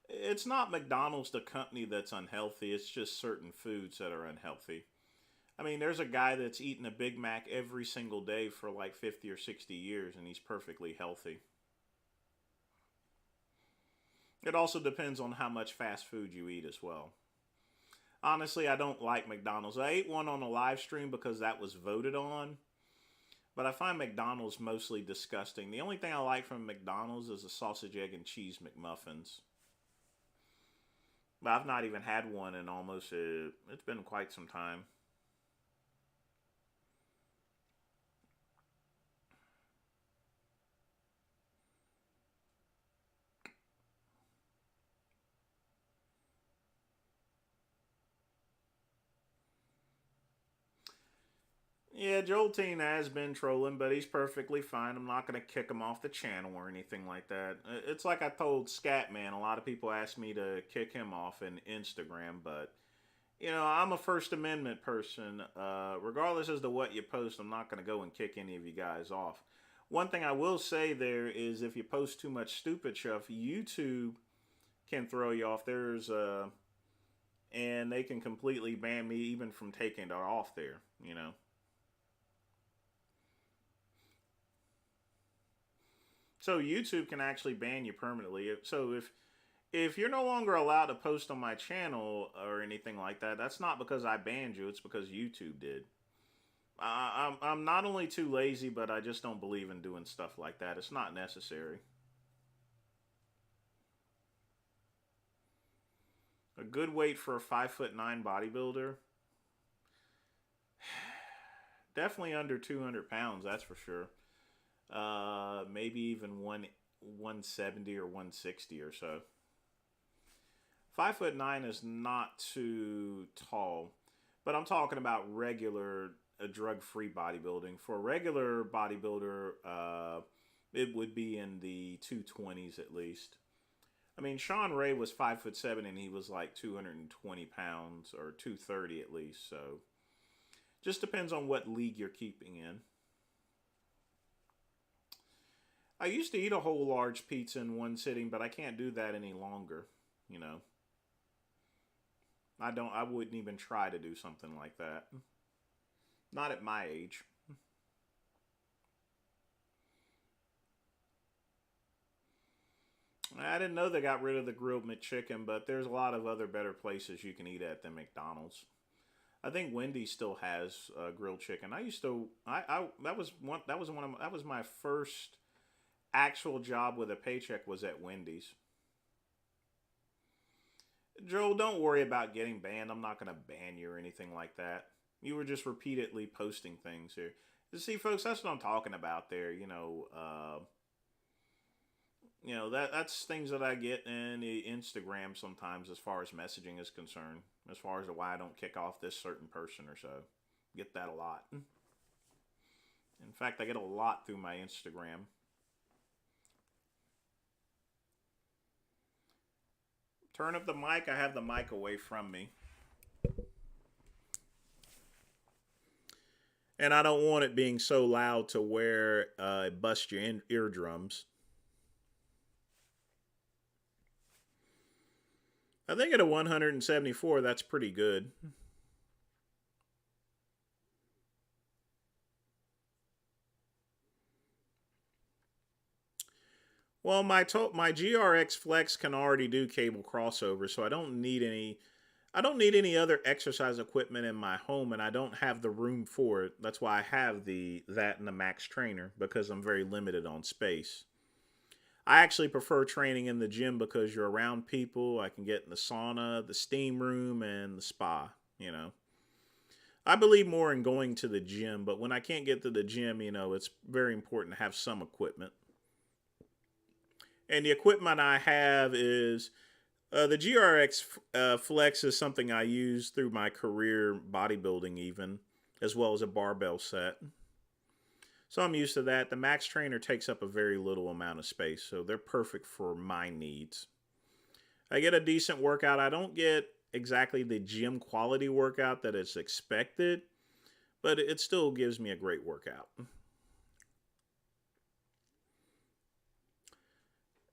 Speaker 1: It's not McDonald's, the company, that's unhealthy. It's just certain foods that are unhealthy. I mean, there's a guy that's eating a Big Mac every single day for like 50 or 60 years, and he's perfectly healthy. It also depends on how much fast food you eat as well. Honestly, I don't like McDonald's. I ate one on a live stream because that was voted on. But I find McDonald's mostly disgusting. The only thing I like from McDonald's is the sausage, egg, and cheese McMuffins. But I've not even had one in almost, it's been quite some time. Yeah, Joel Teen has been trolling, but he's perfectly fine. I'm not going to kick him off the channel or anything like that. It's like I told Scatman. A lot of people ask me to kick him off in Instagram, but you know, I'm a First Amendment person. Regardless as to what you post, I'm not going to go and kick any of you guys off. One thing I will say there is if you post too much stupid stuff, YouTube can throw you off. And they can completely ban me even from taking it off there, you know. So YouTube can actually ban you permanently. So if you're no longer allowed to post on my channel or anything like that, that's not because I banned you. It's because YouTube did. I'm not only too lazy, but I just don't believe in doing stuff like that. It's not necessary. A good weight for a 5'9" bodybuilder. Definitely under 200 pounds, that's for sure. Maybe even 170 or 160 or so. 5'9" is not too tall, but I'm talking about regular drug-free bodybuilding. For a regular bodybuilder, it would be in the 220s at least. I mean, Sean Ray was 5'7" and he was like 220 pounds or 230 at least. So, just depends on what league you're keeping in. I used to eat a whole large pizza in one sitting, but I can't do that any longer. You know, I wouldn't even try to do something like that. Not at my age. I didn't know they got rid of the grilled McChicken, but there's a lot of other better places you can eat at than McDonald's. I think Wendy's still has grilled chicken. I used to. That was one. That was my first actual job with a paycheck was at Wendy's. Joel, don't worry about getting banned. I'm not going to ban you or anything like that. You were just repeatedly posting things here. See, folks, that's what I'm talking about there. That's things that I get in the Instagram sometimes as far as messaging is concerned. As far as why I don't kick off this certain person or so. Get that a lot. In fact, I get a lot through my Instagram. Turn up the mic. I have the mic away from me. And I don't want it being so loud to where it busts your eardrums. I think at a 174, that's pretty good. Well, my GRX Flex can already do cable crossover, so I don't need any other exercise equipment in my home, and I don't have the room for it. That's why I have that and the Max Trainer, because I'm very limited on space. I actually prefer training in the gym because you're around people. I can get in the sauna, the steam room, and the spa, you know. I believe more in going to the gym, but when I can't get to the gym, you know, it's very important to have some equipment. And the equipment I have is the GRX Flex is something I use through my career bodybuilding even, as well as a barbell set. So I'm used to that. The Max Trainer takes up a very little amount of space, so they're perfect for my needs. I get a decent workout. I don't get exactly the gym quality workout that is expected, but it still gives me a great workout.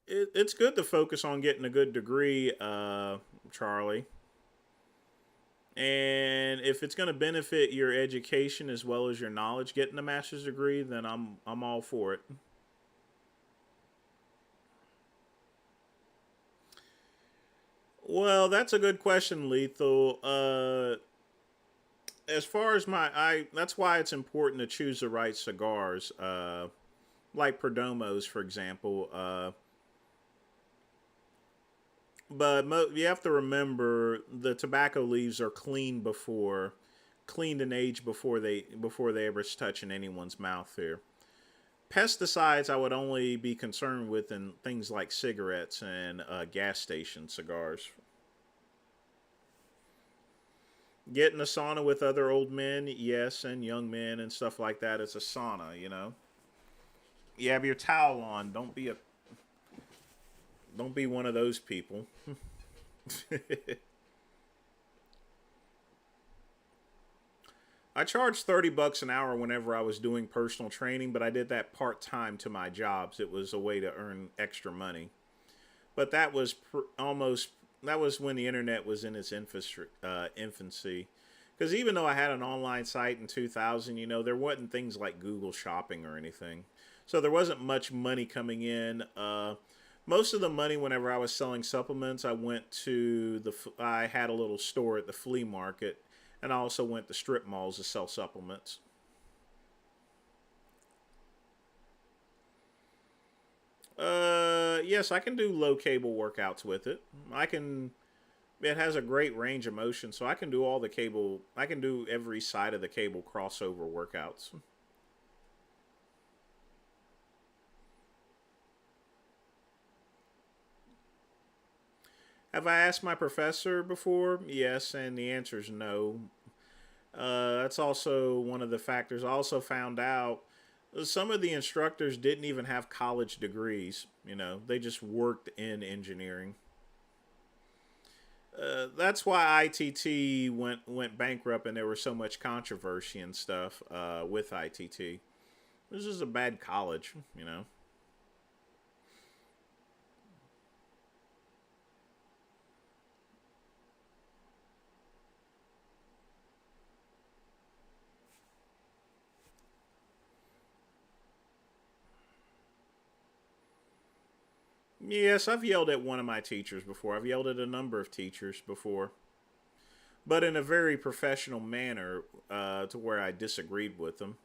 Speaker 1: It's good to focus on getting a good degree, Charlie. And if it's going to benefit your education as well as your knowledge, getting a master's degree, then I'm all for it. Well, that's a good question, Lethal. as far as that's why it's important to choose the right cigars. Like Perdomos, for example. But you have to remember the tobacco leaves are cleaned and aged before they ever touch in anyone's mouth here. Pesticides I would only be concerned with in things like cigarettes and gas station cigars. Get in a sauna with other old men, yes, and young men and stuff like that. It's a sauna, you know. You have your towel on. Don't be one of those people. I charged $30 an hour whenever I was doing personal training, but I did that part time to my jobs. It was a way to earn extra money. But that was that was when the internet was in its infancy. Because even though I had an online site in 2000, you know, there wasn't things like Google Shopping or anything. So there wasn't much money coming in. Most of the money, whenever I was selling supplements, I had a little store at the flea market, and I also went to strip malls to sell supplements. Yes, I can do low cable workouts with it. It has a great range of motion, so I can do I can do every side of the cable crossover workouts. Have I asked my professor before? Yes, and the answer is no. That's also one of the factors. I also found out some of the instructors didn't even have college degrees. You know, they just worked in engineering. That's why ITT went bankrupt, and there was so much controversy and stuff with ITT. This is a bad college, you know. Yes, I've yelled at one of my teachers before. I've yelled at a number of teachers before, but in a very professional manner to where I disagreed with them.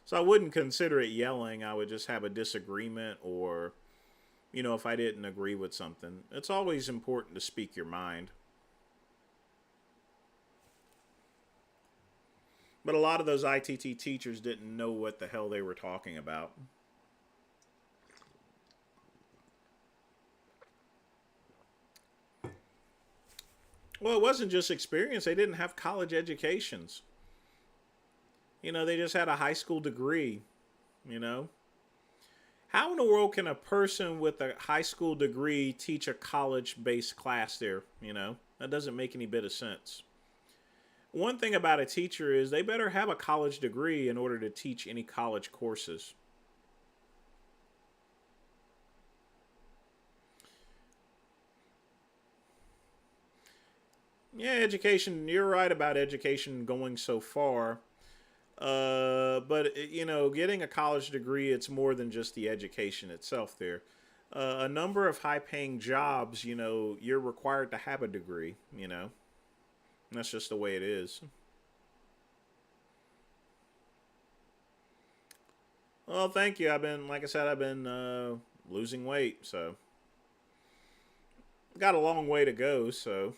Speaker 1: So I wouldn't consider it yelling. I would just have a disagreement, or, you know, if I didn't agree with something. It's always important to speak your mind. But a lot of those ITT teachers didn't know what the hell they were talking about. Well, it wasn't just experience. They didn't have college educations. You know, they just had a high school degree, you know. How in the world can a person with a high school degree teach a college based class there, you know? That doesn't make any bit of sense. One thing about a teacher is they better have a college degree in order to teach any college courses. Yeah, education, you're right about education going so far. But you know, getting a college degree, it's more than just the education itself there. A number of high paying jobs, you know, you're required to have a degree, you know. And that's just the way it is. Well, thank you. Like I said, I've been losing weight, so got a long way to go, so.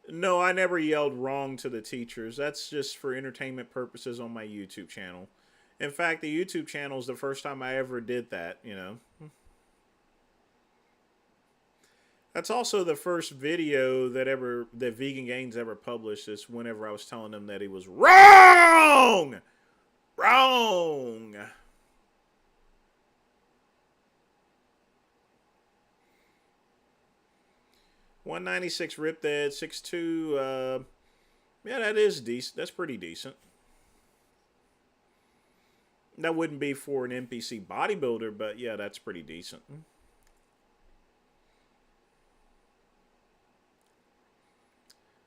Speaker 1: No, I never yelled wrong to the teachers. That's just for entertainment purposes on my YouTube channel. In fact, the YouTube channel is the first time I ever did that, you know. That's also the first video that Vegan Gains ever published, is whenever I was telling him that he was wrong. Wrong. 196 Rip Dead, 6'2". Yeah, that is decent. That's pretty decent. That wouldn't be for an NPC bodybuilder, but yeah, that's pretty decent.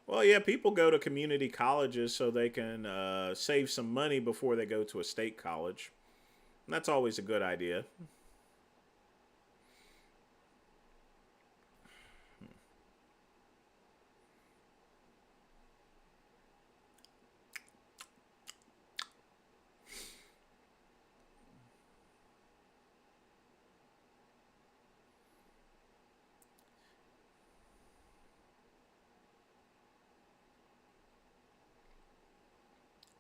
Speaker 1: Well, yeah, people go to community colleges so they can save some money before they go to a state college. And that's always a good idea.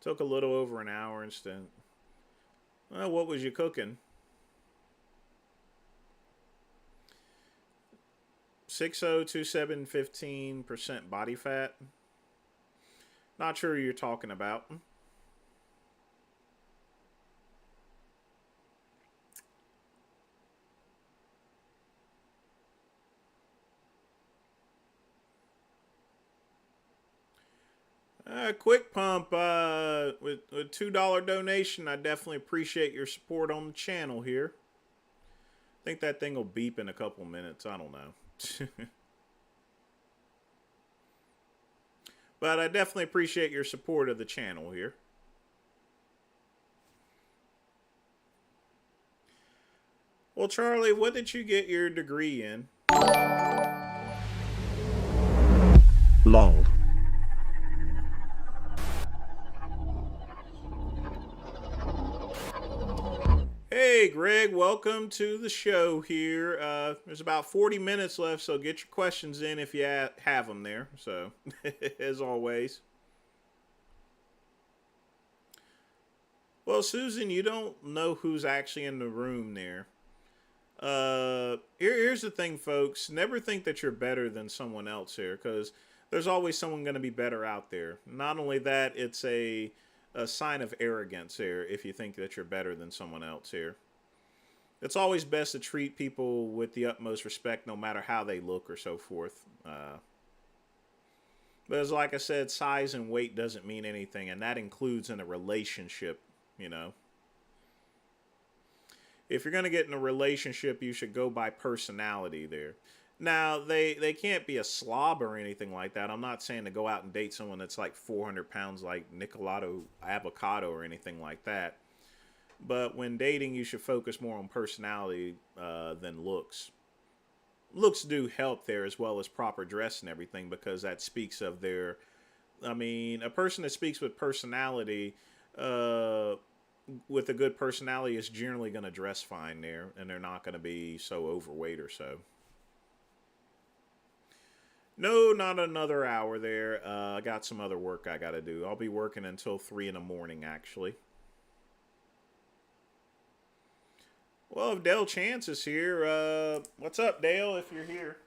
Speaker 1: Took a little over an hour instead. Well, what was you cooking? 6027 15% body fat. Not sure who you're talking about. Quick pump with a $2 donation. I definitely appreciate your support on the channel here. I think that thing will beep in a couple minutes. I don't know. But I definitely appreciate your support of the channel here. Well, Charlie, what did you get your degree in?
Speaker 2: LOL.
Speaker 1: Hey, Greg, welcome to the show here. There's about 40 minutes left, so get your questions in if you have them there. So, as always. Well, Susan, you don't know who's actually in the room there. Here's the thing, folks. Never think that you're better than someone else here, because there's always someone going to be better out there. Not only that, it's a sign of arrogance here if you think that you're better than someone else here. It's always best to treat people with the utmost respect, no matter how they look or so forth. But as like I said, size and weight doesn't mean anything, and that includes in a relationship, you know. If you're going to get in a relationship, you should go by personality there. Now, they can't be a slob or anything like that. I'm not saying to go out and date someone that's like 400 pounds like Nicolado Avocado or anything like that. But when dating, you should focus more on personality than looks. Looks do help there, as well as proper dress and everything, because that speaks of their... I mean, a person that speaks with personality... with a good personality is generally going to dress fine there, and they're not going to be so overweight or so. No, not another hour there. I got some other work I got to do. I'll be working until 3 in the morning, actually. Well, if Dale Chance is here, what's up, Dale, if you're here?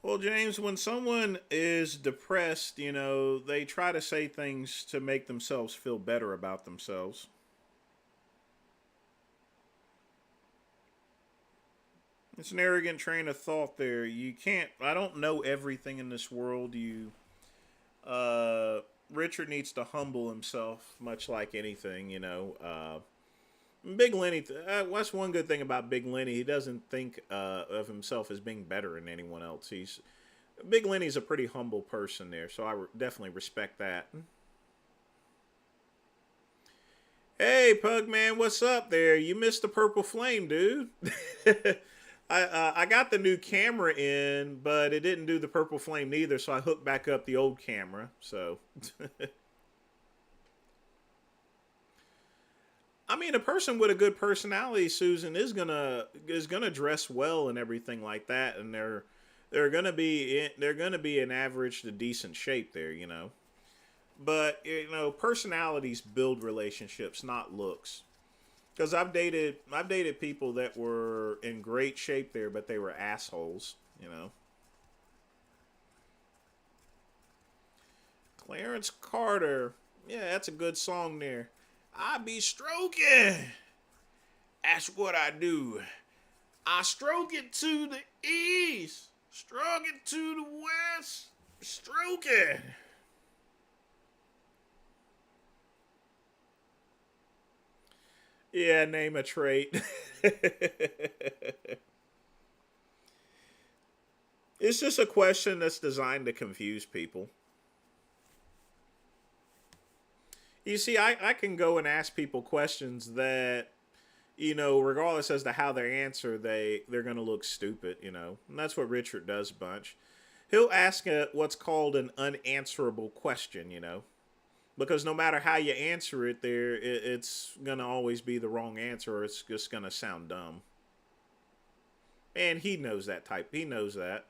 Speaker 1: Well, James, when someone is depressed, you know, they try to say things to make themselves feel better about themselves. It's an arrogant train of thought there. You can't, I don't know everything in this world. Richard needs to humble himself, much like anything, you know. Big Lenny, that's one good thing about Big Lenny. He doesn't think of himself as being better than anyone else. Big Lenny's a pretty humble person there, so I definitely respect that. Hey, Pugman, what's up there? You missed the purple flame, dude. I got the new camera in, but it didn't do the purple flame neither, so I hooked back up the old camera. So... I mean, a person with a good personality, Susan, is gonna dress well and everything like that, and they're gonna be in average to decent shape there, you know. But you know, personalities build relationships, not looks. Because I've dated people that were in great shape there, but they were assholes, you know. Clarence Carter, yeah, that's a good song there. I be stroking. That's what I do. I stroke it to the east, stroke it to the west, stroke it. Yeah, name a trait. It's just a question that's designed to confuse people. You see, I can go and ask people questions that, you know, regardless as to how they answer, they're going to look stupid, you know. And that's what Richard does a bunch. He'll ask what's called an unanswerable question, you know. Because no matter how you answer it, it's gonna always be the wrong answer, or it's just gonna sound dumb. And he knows that type. He knows that.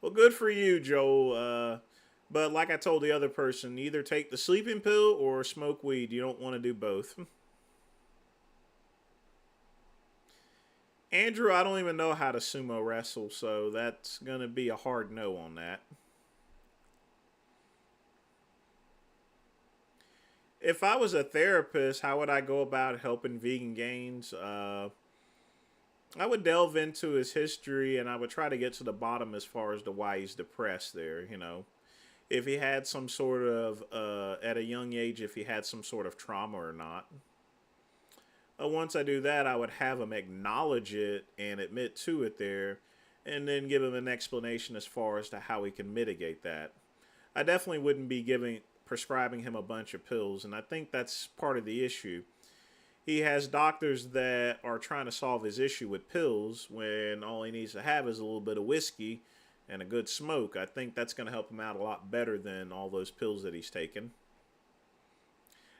Speaker 1: Well, good for you, Joel. But like I told the other person, either take the sleeping pill or smoke weed. You don't want to do both. Andrew, I don't even know how to sumo wrestle, so that's going to be a hard no on that. If I was a therapist, how would I go about helping vegan gains? I would delve into his history and I would try to get to the bottom as far as to why he's depressed there, you know. If he had some sort of, at a young age, if he had some sort of trauma or not. Once I do that, I would have him acknowledge it and admit to it there, and then give him an explanation as far as to how he can mitigate that. I definitely wouldn't be prescribing him a bunch of pills, and I think that's part of the issue. He has doctors that are trying to solve his issue with pills when all he needs to have is a little bit of whiskey and a good smoke. I think that's going to help him out a lot better than all those pills that he's taken.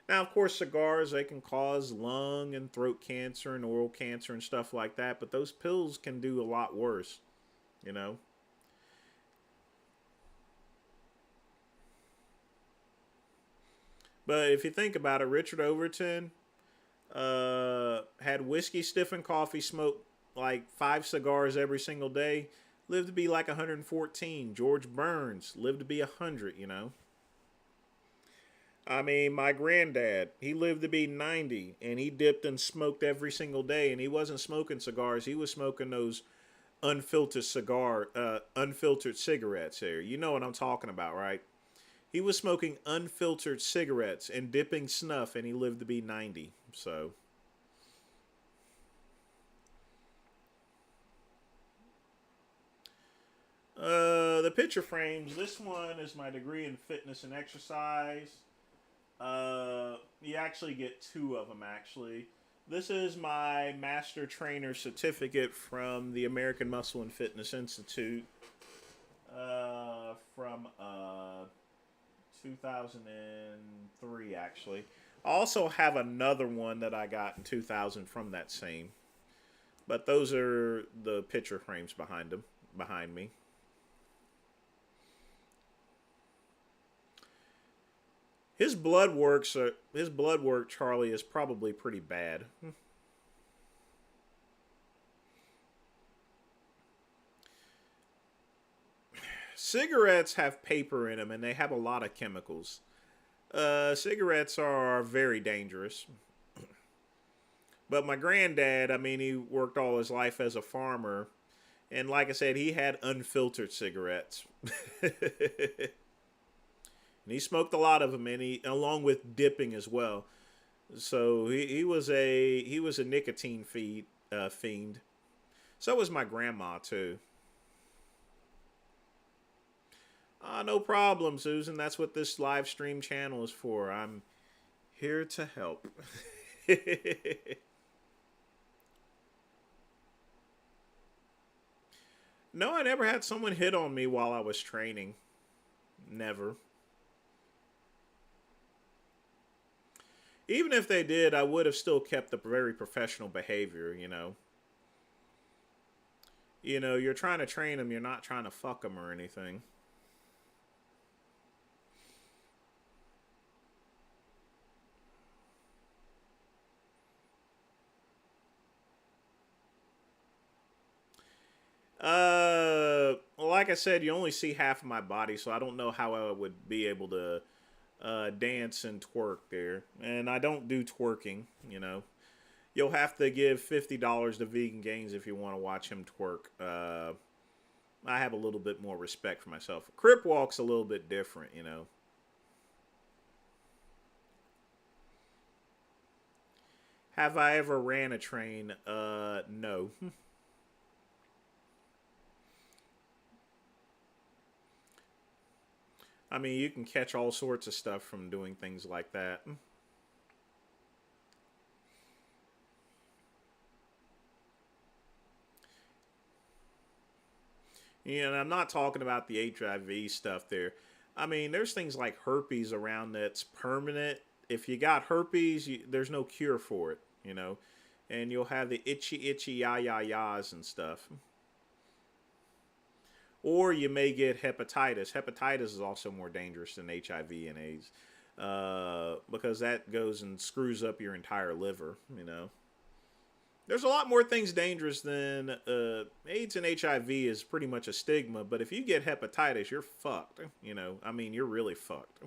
Speaker 1: Now, of course, cigars, they can cause lung and throat cancer and oral cancer and stuff like that, but those pills can do a lot worse, you know. But if you think about it, Richard Overton had whiskey, stiff, and coffee, smoked like 5 cigars every single day, lived to be like 114. George Burns lived to be 100, you know. I mean, my granddad, he lived to be 90, and he dipped and smoked every single day, and he wasn't smoking cigars. He was smoking those unfiltered cigarettes there. You know what I'm talking about, right? He was smoking unfiltered cigarettes and dipping snuff, and he lived to be 90. So, the picture frames. This one is my degree in fitness and exercise. You actually get 2 of them, actually. This is my master trainer certificate from the American Muscle and Fitness Institute from 2003, actually. I also have another one that I got in 2000 from that same. But those are the picture frames behind me. His blood work, Charlie, is probably pretty bad. Cigarettes have paper in them, and they have a lot of chemicals. Cigarettes are very dangerous. But my granddad, I mean, he worked all his life as a farmer, and like I said, he had unfiltered cigarettes. And he smoked a lot of them, and along with dipping as well. So he was a nicotine fiend. So was my grandma too. No problem, Susan. That's what this live stream channel is for. I'm here to help. No, I never had someone hit on me while I was training. Never. Even if they did, I would have still kept a very professional behavior, you know. You know, you're trying to train them, you're not trying to fuck them or anything. Like I said, you only see half of my body, so I don't know how I would be able to dance and twerk there. And I don't do twerking, you know. You'll have to give $50 to Vegan Gains if you want to watch him twerk. I have a little bit more respect for myself. Crip Walk's a little bit different, you know. Have I ever ran a train? No. I mean, you can catch all sorts of stuff from doing things like that. You know, I'm not talking about the HIV stuff there. I mean, there's things like herpes around that's permanent. If you got herpes, there's no cure for it, you know, and you'll have the itchy ya ya ya's and stuff. Or you may get hepatitis. Hepatitis is also more dangerous than HIV and AIDS because that goes and screws up your entire liver, you know. There's a lot more things dangerous than AIDS and HIV is pretty much a stigma, but if you get hepatitis, you're fucked. You know, I mean, you're really fucked.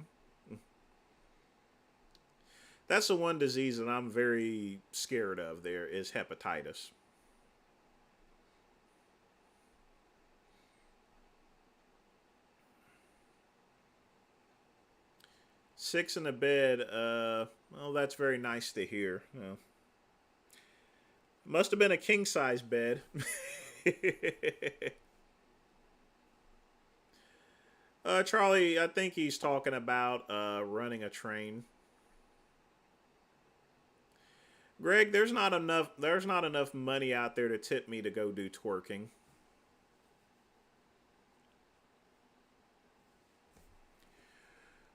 Speaker 1: That's the one disease that I'm very scared of. There is hepatitis. Six in the bed. Well, that's very nice to hear. Must have been a king size bed. Charlie, I think he's talking about running a train. Greg, there's not enough. There's not enough money out there to tip me to go do twerking.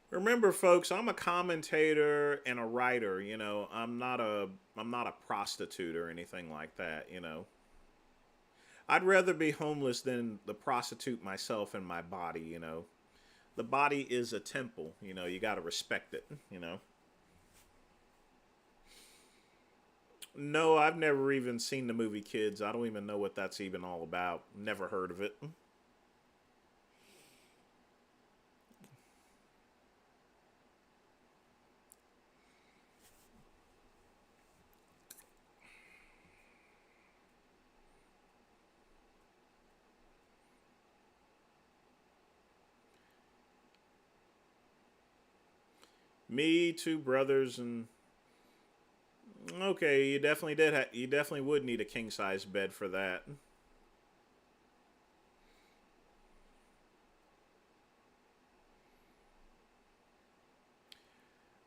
Speaker 1: Remember, folks, I'm a commentator and a writer. You know, I'm not a prostitute or anything like that. You know, I'd rather be homeless than the prostitute myself and my body. You know, the body is a temple. You know, you got to respect it. You know. No, I've never even seen the movie Kids. I don't even know what that's even all about. Never heard of it. Me, two brothers, and okay, you definitely did. You definitely would need a king size bed for that.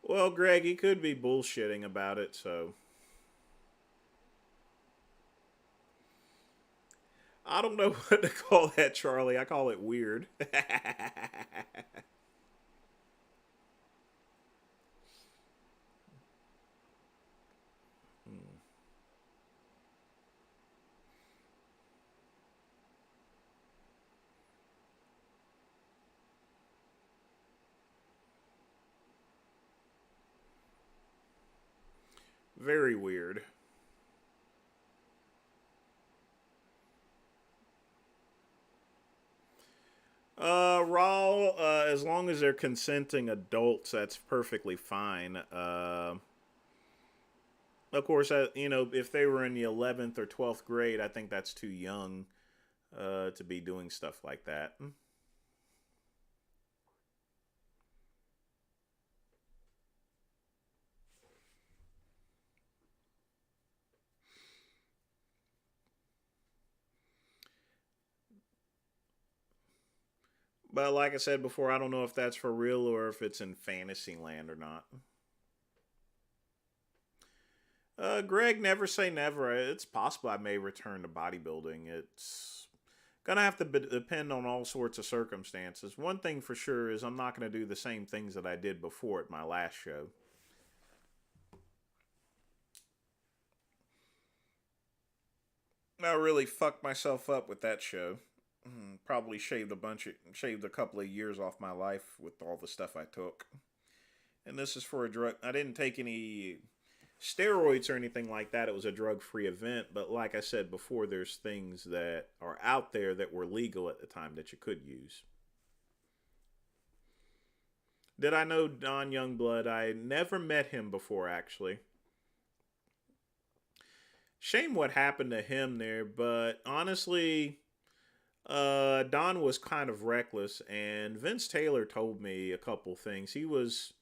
Speaker 1: Well, Greg, he could be bullshitting about it, so I don't know what to call that, Charlie. I call it weird. Very weird. Raw, as long as they're consenting adults, that's perfectly fine. Of course, you know, if they were in the 11th or 12th grade, I think that's too young to be doing stuff like that. But like I said before, I don't know if that's for real or if it's in fantasy land or not. Greg, never say never. It's possible I may return to bodybuilding. It's gonna have to depend on all sorts of circumstances. One thing for sure is I'm not gonna do the same things that I did before at my last show. I really fucked myself up with that show. Probably shaved a couple of years off my life with all the stuff I took. And this is for a drug. I didn't take any steroids or anything like that. It was a drug-free event. But like I said before, there's things that are out there that were legal at the time that you could use. Did I know Don Youngblood? I never met him before, actually. Shame what happened to him there, but honestly, Don was kind of reckless, and Vince Taylor told me a couple things. He was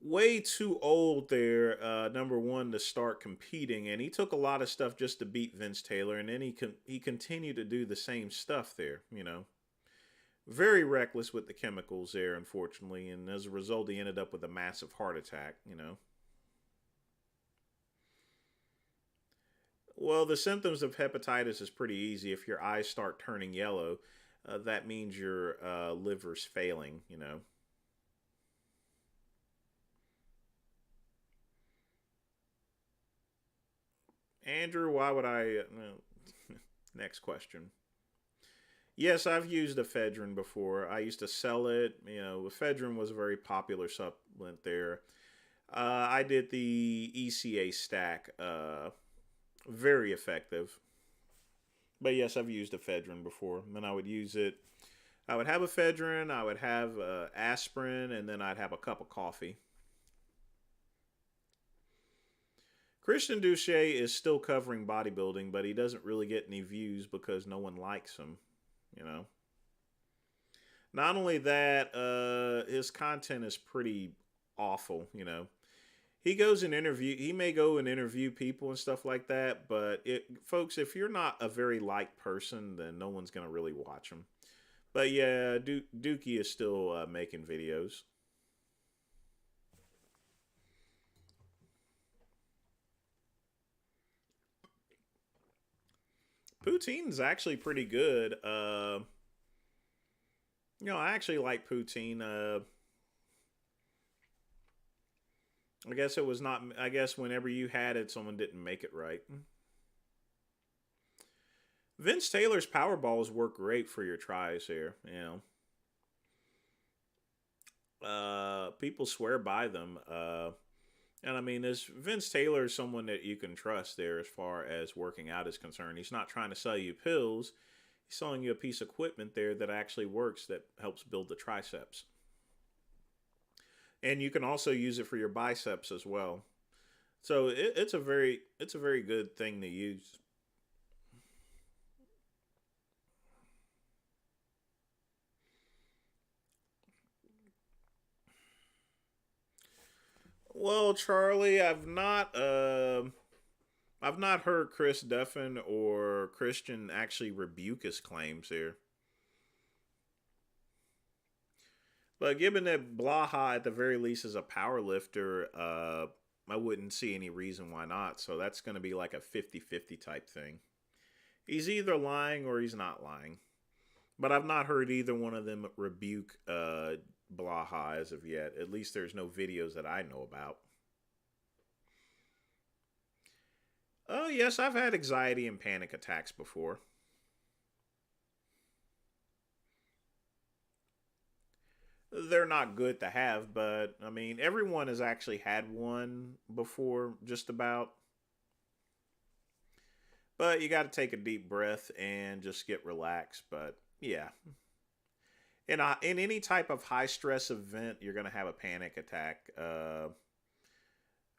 Speaker 1: way too old there, number one, to start competing, and he took a lot of stuff just to beat Vince Taylor, and then he continued to do the same stuff there, you know. Very reckless with the chemicals there, unfortunately, and as a result, he ended up with a massive heart attack, you know. Well, the symptoms of hepatitis is pretty easy. If your eyes start turning yellow, that means your liver's failing, you know. Andrew, why would I? Next question. Yes, I've used ephedrine before. I used to sell it. You know, ephedrine was a very popular supplement there. I did the ECA stack. Very effective. But yes, I've used ephedrine before. And I would use it. I would have ephedrine, I would have aspirin, and then I'd have a cup of coffee. Christian Duche is still covering bodybuilding, but he doesn't really get any views because no one likes him, you know. Not only that, his content is pretty awful, you know. He may go and interview people and stuff like that, but folks, if you're not a very liked person, then no one's going to really watch him. But yeah, Dookie is still making videos. Poutine's actually pretty good. I actually like poutine. I guess it was not. I guess whenever you had it, someone didn't make it right. Vince Taylor's power balls work great for your tries here. People swear by them. And I mean, this Vince Taylor is someone that you can trust there as far as working out is concerned. He's not trying to sell you pills. He's selling you a piece of equipment there that actually works that helps build the triceps. And you can also use it for your biceps as well. So it's a very good thing to use. Well, Charlie, I've not heard Chris Duffin or Christian actually rebuke his claims here. But given that Blaha at the very least is a power lifter, I wouldn't see any reason why not. So that's going to be like a 50-50 type thing. He's either lying or he's not lying. But I've not heard either one of them rebuke Blaha as of yet. At least there's no videos that I know about. Oh, yes, I've had anxiety and panic attacks before. They're not good to have, but I mean, everyone has actually had one before, just about. But you got to take a deep breath and just get relaxed. But yeah, in any type of high stress event, you're gonna have a panic attack.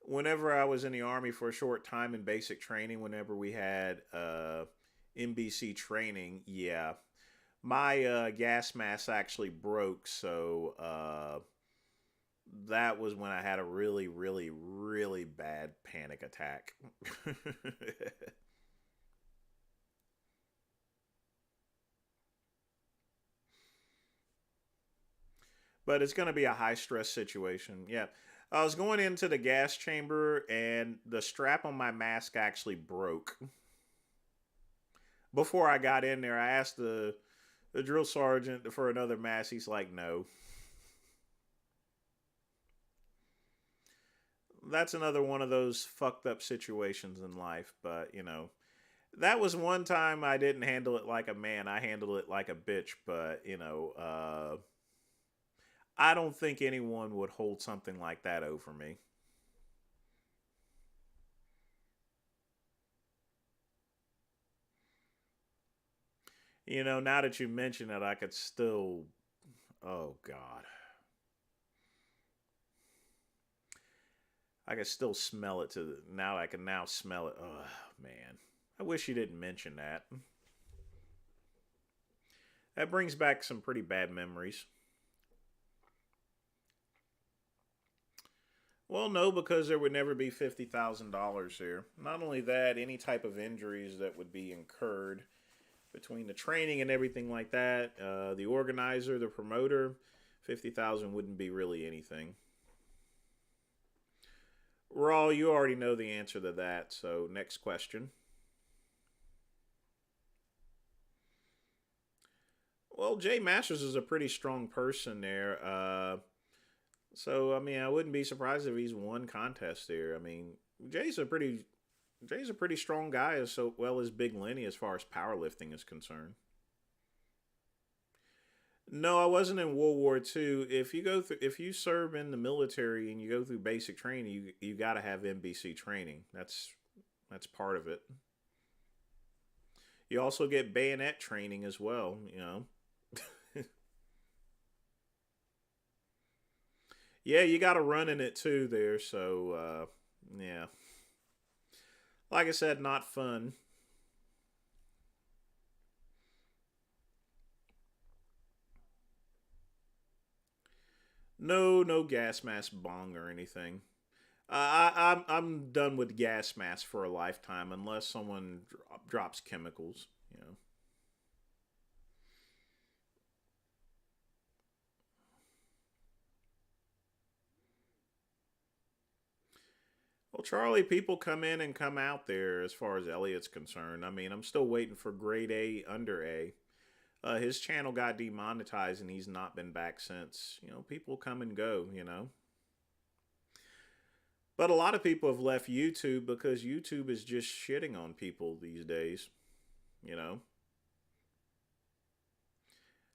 Speaker 1: Whenever I was in the army for a short time in basic training, whenever we had NBC training, yeah, my gas mask actually broke, so that was when I had a really, really, really bad panic attack. But it's going to be a high stress situation. Yeah. I was going into the gas chamber and the strap on my mask actually broke. Before I got in there, I asked the drill sergeant for another mask. He's like, no. That's another one of those fucked up situations in life. But, that was one time I didn't handle it like a man. I handled it like a bitch. But, I don't think anyone would hold something like that over me. Now that you mention it, I could still. Oh, God. I can still smell it now. I can now smell it. Oh, man. I wish you didn't mention that. That brings back some pretty bad memories. Well, no, because there would never be $50,000 here. Not only that, any type of injuries that would be incurred between the training and everything like that, the organizer, the promoter, 50,000 wouldn't be really anything. Raw, you already know the answer to that. So next question. Well, Jay Masters is a pretty strong person there. So I mean, I wouldn't be surprised if he's won contest there. I mean, Jay's a pretty Jay's a pretty strong guy as so well as Big Lenny as far as powerlifting is concerned. No, I wasn't in World War II. If you serve in the military and you go through basic training, you got to have NBC training. That's part of it. You also get bayonet training as well. You know. Yeah, you got to run in it too there. So yeah, like I said, not fun. No, no gas mask bong or anything. I'm done with gas masks for a lifetime unless someone drops chemicals. You know. Well, Charlie, people come in and come out there as far as Elliot's concerned. I mean, I'm still waiting for grade A under A. His channel got demonetized and he's not been back since. You know, people come and go, you know. But a lot of people have left YouTube because YouTube is just shitting on people these days, you know.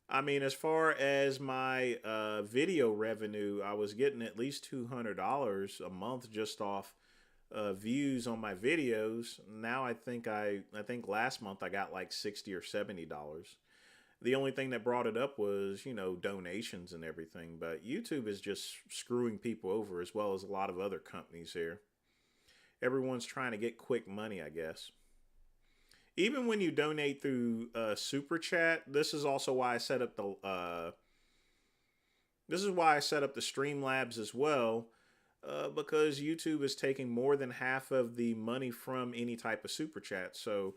Speaker 1: I mean, as far as my video revenue, I was getting at least $200 a month just off views on my videos. Now I think last month I got like $60 or $70. The only thing that brought it up was, you know, donations and everything. But YouTube is just screwing people over as well as a lot of other companies here. Everyone's trying to get quick money, I guess. Even when you donate through Super Chat, this is also why I set up the Streamlabs as well, because YouTube is taking more than half of the money from any type of Super Chat. So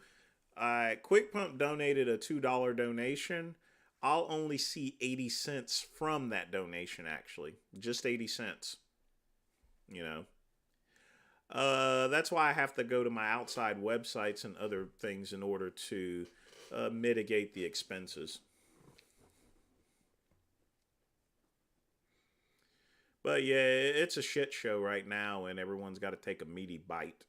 Speaker 1: I Quick Pump donated a $2 donation. I'll only see 80 cents from that donation, actually. Just 80 cents. You know. That's why I have to go to my outside websites and other things in order to mitigate the expenses. But yeah, it's a shit show right now, and everyone's got to take a meaty bite.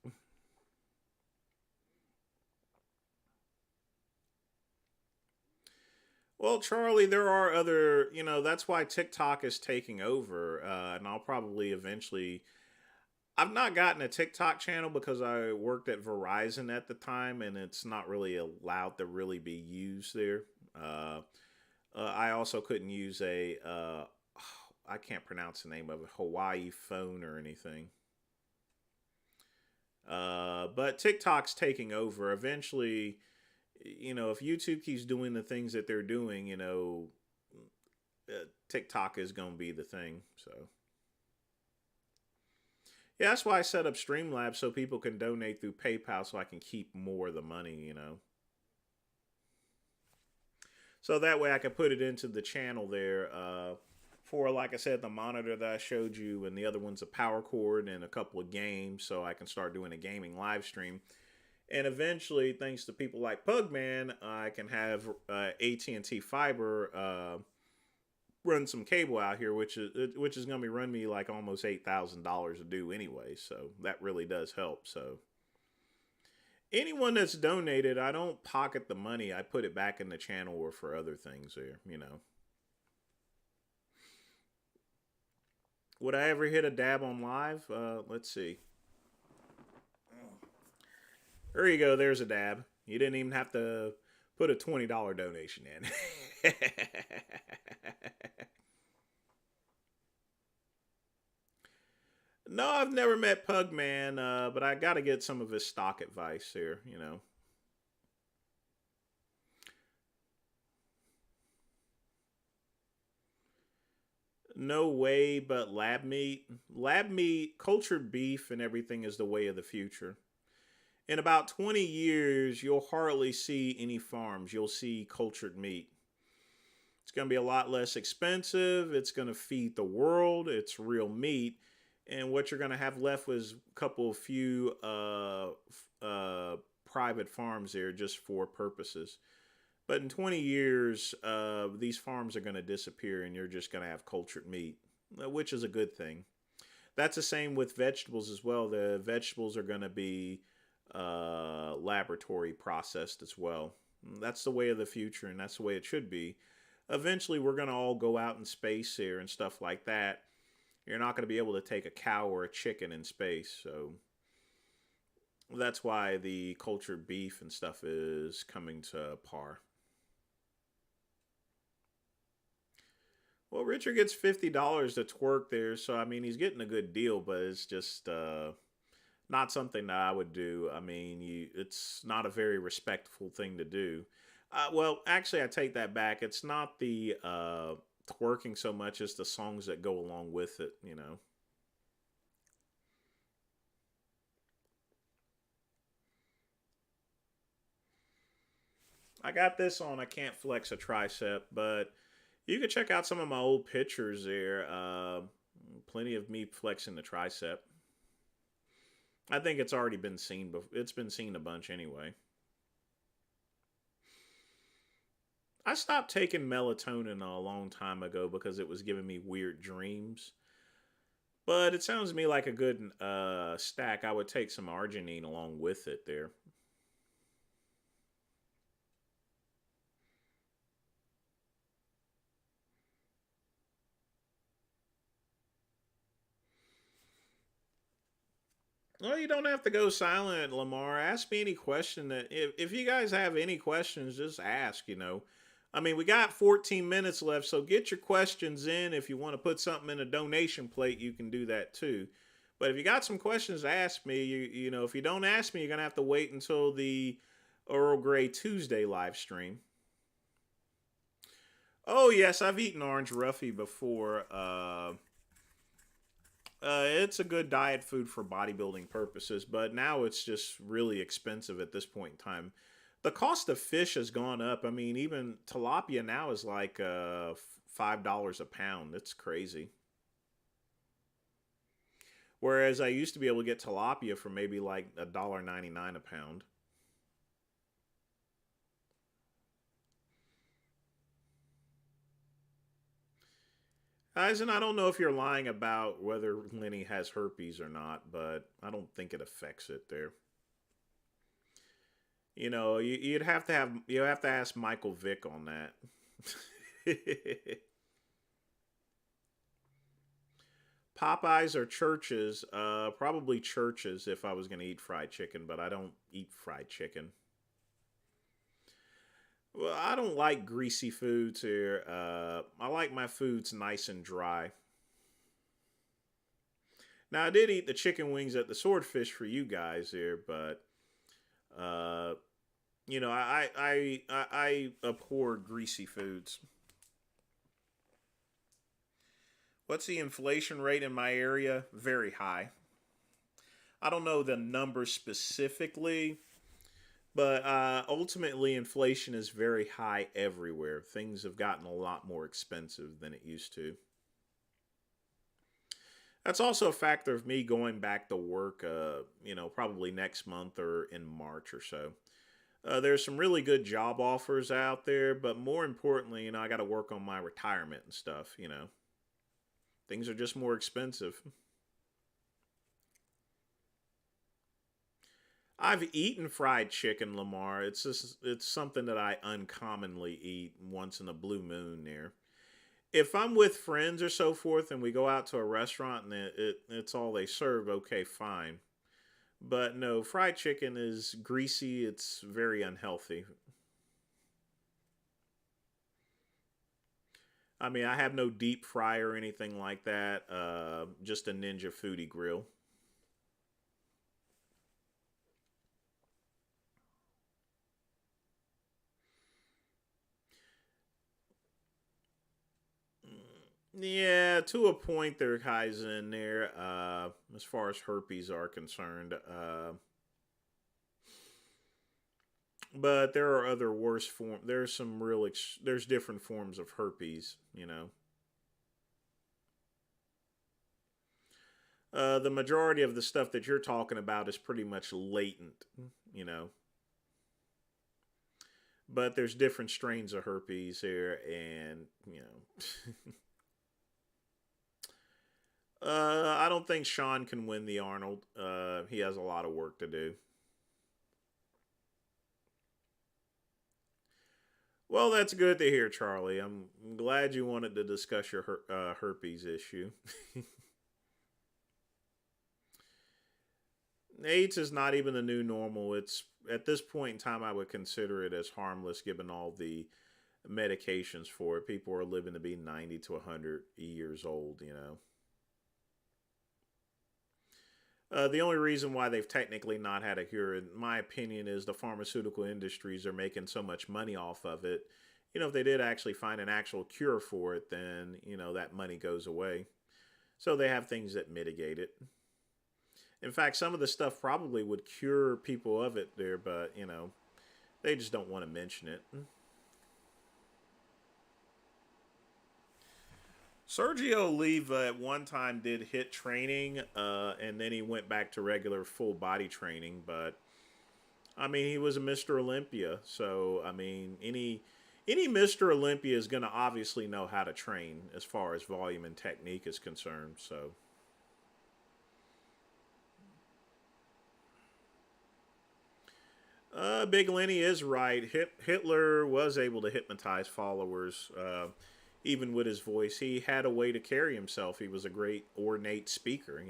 Speaker 1: Well, Charlie, there are other, you know, that's why TikTok is taking over, and I'll probably eventually. I've not gotten a TikTok channel because I worked at Verizon at the time, and it's not really allowed to really be used there. I also couldn't use I can't pronounce the name of it, Hawaii phone or anything. But TikTok's taking over. Eventually, you know, if YouTube keeps doing the things that they're doing, you know, TikTok is going to be the thing. So, yeah, that's why I set up Streamlabs so people can donate through PayPal so I can keep more of the money, you know. So that way I can put it into the channel there for, like I said, the monitor that I showed you, and the other one's a power cord and a couple of games, so I can start doing a gaming live stream. And eventually, thanks to people like Pugman, I can have AT&T fiber run some cable out here, which is going to be run me like almost $8,000 to do anyway. So that really does help. So anyone that's donated, I don't pocket the money. I put it back in the channel or for other things there, you know. Would I ever hit a dab on live? Let's see. There you go. There's a dab. You didn't even have to put a $20 donation in. No, I've never met Pugman, but I got to get some of his stock advice here, you know. No way but lab meat. Lab meat, cultured beef, and everything is the way of the future. In about 20 years, you'll hardly see any farms. You'll see cultured meat. It's going to be a lot less expensive. It's going to feed the world. It's real meat. And what you're going to have left is a couple of few private farms there just for purposes. But in 20 years, these farms are going to disappear and you're just going to have cultured meat, which is a good thing. That's the same with vegetables as well. The vegetables are going to be laboratory processed as well. That's the way of the future, and that's the way it should be. Eventually, we're going to all go out in space here and stuff like that. You're not going to be able to take a cow or a chicken in space, so that's why the cultured beef and stuff is coming to par. Well, Richard gets $50 to twerk there, so I mean he's getting a good deal, but it's just not something that I would do. I mean, it's not a very respectful thing to do. Well, actually, I take that back. It's not the twerking so much as the songs that go along with it. You know. I got this on. I can't flex a tricep, but you can check out some of my old pictures there. Plenty of me flexing the tricep. I think it's already been seen. It's been seen a bunch anyway. I stopped taking melatonin a long time ago because it was giving me weird dreams. But it sounds to me like a good stack. I would take some arginine along with it there. Well, you don't have to go silent, Lamar. Ask me any question that if you guys have any questions, just ask. You know, I mean, we got 14 minutes left, so get your questions in. If you want to put something in a donation plate, you can do that too. But if you got some questions, ask me. You know, if you don't ask me, you're gonna have to wait until the Earl Grey Tuesday live stream. Oh yes, I've eaten orange roughy before. It's a good diet food for bodybuilding purposes, but now it's just really expensive at this point in time. The cost of fish has gone up. I mean, even tilapia now is like $5 a pound. It's crazy. Whereas I used to be able to get tilapia for maybe like $1.99 a pound. Eisen, I don't know if you're lying about whether Lenny has herpes or not, but I don't think it affects it there. You know, you have to ask Michael Vick on that. Popeyes or churches? Probably churches if I was gonna eat fried chicken, but I don't eat fried chicken. Well, I don't like greasy foods here. I like my foods nice and dry. Now I did eat the chicken wings at the Swordfish for you guys here, but uh, you know, I abhor greasy foods. What's the inflation rate in my area? Very high. I don't know the number specifically, but ultimately, inflation is very high everywhere. Things have gotten a lot more expensive than it used to. That's also a factor of me going back to work, you know, probably next month or in March or so. There's some really good job offers out there, but more importantly, you know, I got to work on my retirement and stuff, you know. Things are just more expensive. I've eaten fried chicken, Lamar. It's something that I uncommonly eat once in a blue moon there. If I'm with friends or so forth and we go out to a restaurant and it's all they serve, okay, fine. But no, fried chicken is greasy. It's very unhealthy. I mean, I have no deep fry or anything like that. Just a Ninja Foodie grill. Yeah, to a point, there ties in there. As far as herpes are concerned, but there are other worse form. There's some real. There's different forms of herpes. You know, the majority of the stuff that you're talking about is pretty much latent. You know, but there's different strains of herpes here, and I don't think Sean can win the Arnold. He has a lot of work to do. Well, that's good to hear, Charlie. I'm glad you wanted to discuss your herpes issue. AIDS is not even the new normal. It's at this point in time, I would consider it as harmless given all the medications for it. People are living to be 90 to 100 years old. The only reason why they've technically not had a cure, in my opinion, is the pharmaceutical industries are making so much money off of it. If they did actually find an actual cure for it, then, that money goes away. So they have things that mitigate it. In fact, some of the stuff probably would cure people of it there, but, they just don't want to mention it. Sergio Oliva at one time did hit training, and then he went back to regular full body training. But I mean, he was a Mr. Olympia, so I mean, any Mr. Olympia is going to obviously know how to train as far as volume and technique is concerned. So. Big Lenny is right. Hitler was able to hypnotize followers. Even with his voice, he had a way to carry himself. He was a great ornate speaker.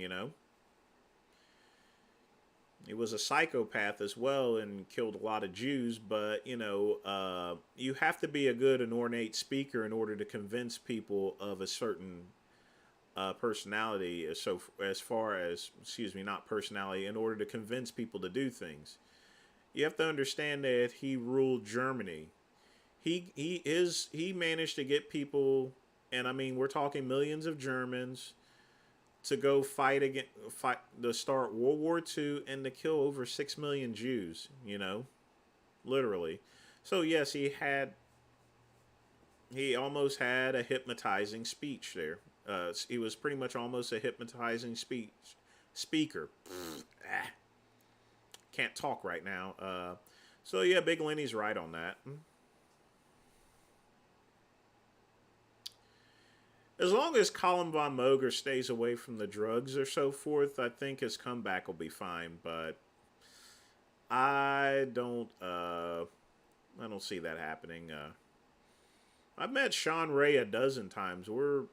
Speaker 1: He was a psychopath as well and killed a lot of Jews, but, you have to be a good and ornate speaker in order to convince people of a certain personality. So as far as, not personality, in order to convince people to do things. You have to understand that he ruled Germany. He managed to get people, and I mean we're talking millions of Germans, to go fight to start World War II and to kill over 6 million Jews. Literally. So yes, he almost had a hypnotizing speech there. He was pretty much almost a hypnotizing speaker. Can't talk right now. So yeah, Big Lenny's right on that. As long as Colin Von Moger stays away from the drugs or so forth, I think his comeback will be fine. But I don't see that happening. I've met Sean Ray a dozen times. We're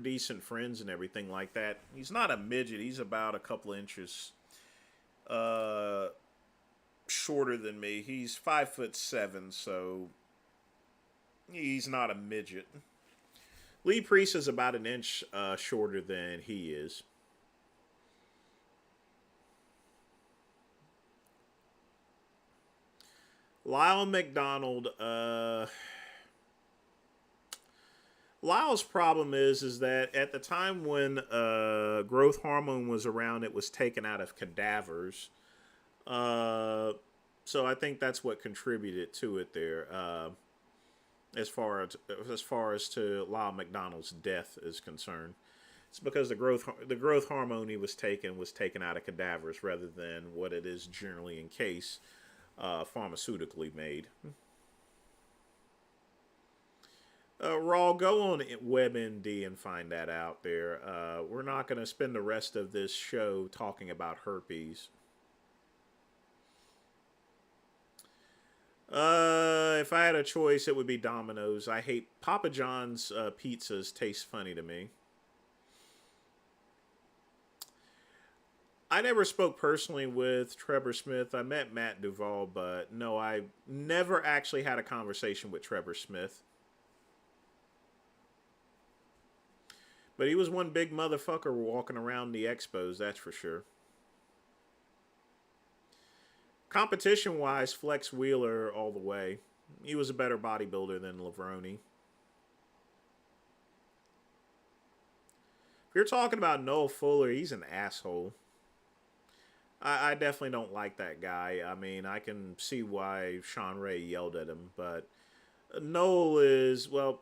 Speaker 1: decent friends and everything like that. He's not a midget. He's about a couple inches shorter than me. He's 5'7", so he's not a midget. Lee Priest is about an inch shorter than he is. Lyle McDonald. Lyle's problem is that at the time when growth hormone was around, it was taken out of cadavers. So I think that's what contributed to it there. As far as to Lyle McDonald's death is concerned, it's because the growth hormone he was taken out of cadavers rather than what it is generally in case pharmaceutically made. Raw, go on WebMD and find that out there. We're not going to spend the rest of this show talking about herpes. If I had a choice, it would be Domino's. I hate Papa John's pizzas. Taste funny to me. I never spoke personally with Trevor Smith. I met Matt Duvall, but no, I never actually had a conversation with Trevor Smith. But he was one big motherfucker walking around the expos, that's for sure. Competition-wise, Flex Wheeler all the way. He was a better bodybuilder than Lavroni. If you're talking about Noel Fuller, he's an asshole. I definitely don't like that guy. I mean, I can see why Sean Ray yelled at him, but Noel is, well,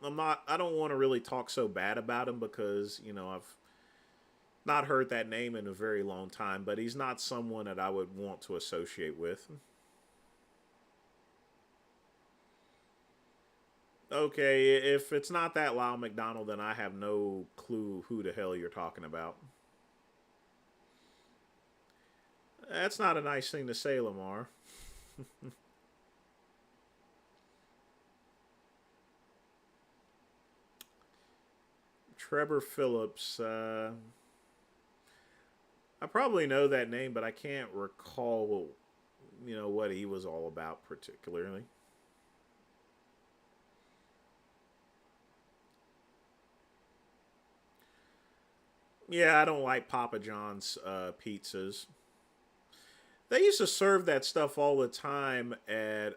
Speaker 1: I don't want to really talk so bad about him because, I've not heard that name in a very long time, but he's not someone that I would want to associate with. Okay, if it's not that Lyle McDonald, then I have no clue who the hell you're talking about. That's not a nice thing to say, Lamar. Trevor Phillips. I probably know that name, but I can't recall, what he was all about particularly. Yeah, I don't like Papa John's pizzas. They used to serve that stuff all the time at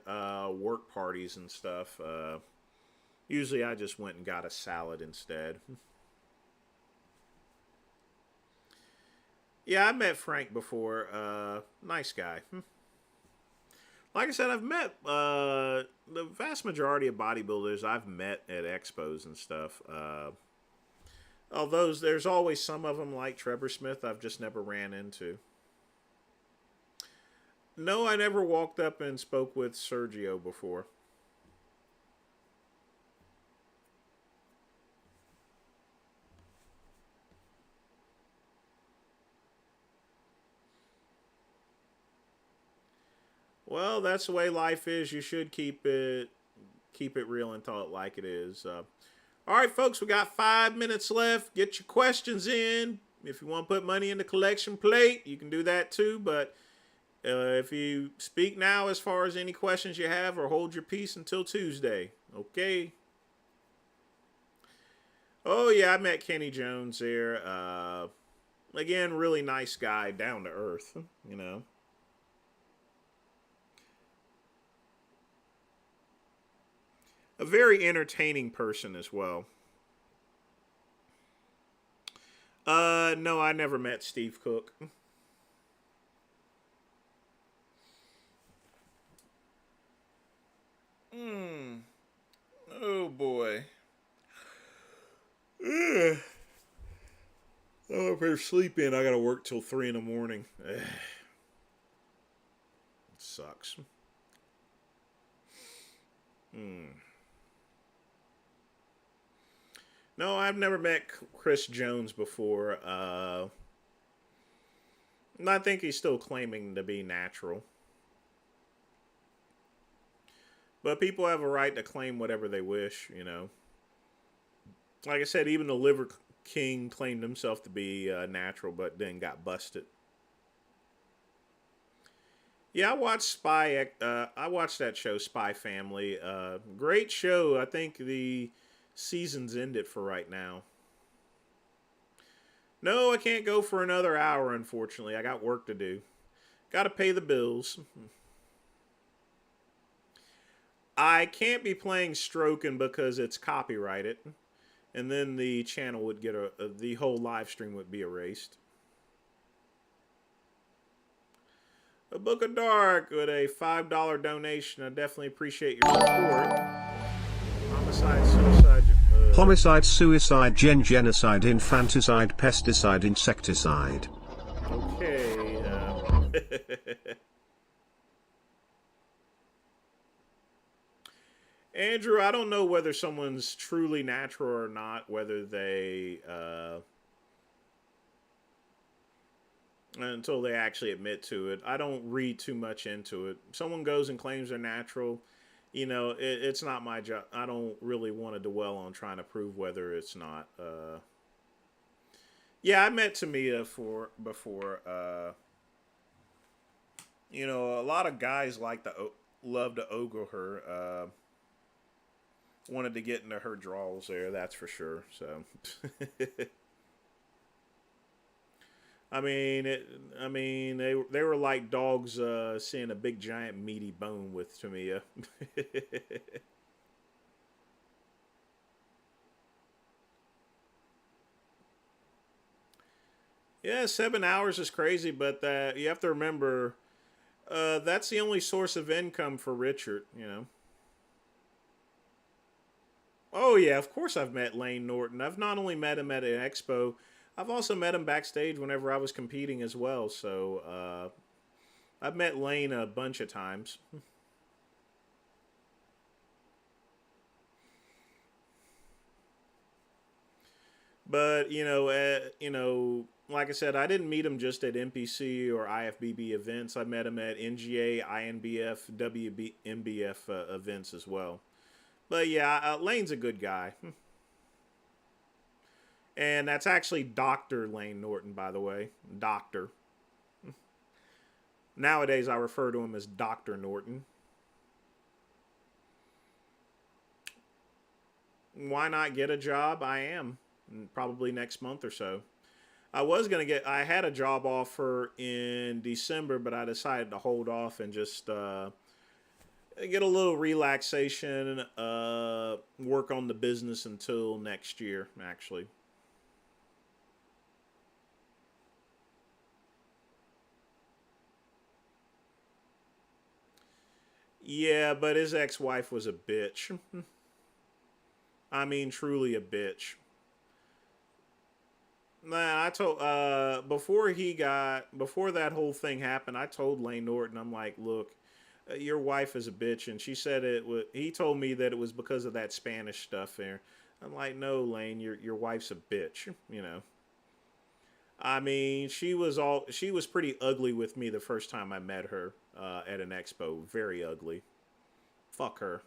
Speaker 1: work parties and stuff. Usually I just went and got a salad instead. Yeah, I met Frank before. Nice guy. Like I said, I've met the vast majority of bodybuilders I've met at expos and stuff. Although there's always some of them like Trevor Smith I've just never ran into. No, I never walked up and spoke with Sergio before. Well, that's the way life is. You should keep it real and tell it like it is. All right, folks, we got 5 minutes left. Get your questions in. If you want to put money in the collection plate, you can do that too. But if you speak now as far as any questions you have, or hold your peace until Tuesday. Okay. Oh, yeah, I met Kenny Jones there. Again, really nice guy, down to earth, A very entertaining person as well. No, I never met Steve Cook. Oh boy. Ugh. Oh, if I sleep in, I gotta work till 3 in the morning. Ugh. It sucks. No, I've never met Chris Jones before. I think he's still claiming to be natural. But people have a right to claim whatever they wish. Like I said, even the Liver King claimed himself to be natural, but then got busted. Yeah, I watched Spy. I watched that show, Spy Family. Great show. I think the season's ended for right now. No, I can't go for another hour, unfortunately. I got work to do. Got to pay the bills. I can't be playing Stroking because it's copyrighted. And then the channel would get the whole live stream would be erased. A Book of Dark with a $5 donation. I definitely appreciate your support. Homicide, suicide.
Speaker 2: Homicide, suicide, genocide, infanticide, pesticide, insecticide.
Speaker 1: Okay. Andrew, I don't know whether someone's truly natural or not, whether they, until they actually admit to it. I don't read too much into it. Someone goes and claims they're natural, it's not my job. I don't really want to dwell on trying to prove whether it's not. Yeah, I met Tamia before. A lot of guys love to ogle her. Wanted to get into her draws there, that's for sure. So, they were like dogs seeing a big giant meaty bone with Tamia. Yeah, 7 hours is crazy, but you have to remember that's the only source of income for Richard. Oh, yeah, of course I've met Lane Norton. I've not only met him at an expo, I've also met him backstage whenever I was competing as well. So I've met Lane a bunch of times. But like I said, I didn't meet him just at NPC or IFBB events. I met him at NGA, INBF, WMBF events as well. But yeah, Lane's a good guy. And that's actually Dr. Lane Norton, by the way. Doctor. Nowadays, I refer to him as Dr. Norton. Why not get a job? I am. Probably next month or so. I had a job offer in December, but I decided to hold off and just get a little relaxation, work on the business until next year, actually. Yeah, but his ex-wife was a bitch. I mean, truly a bitch. Nah, I told before that whole thing happened, I told Lane Norton, I'm like, look, your wife is a bitch, and she said it was. He told me that it was because of that Spanish stuff there. I'm like, no, Lane, your wife's a bitch. You know. I mean, she was pretty ugly with me the first time I met her at an expo. Very ugly. Fuck her.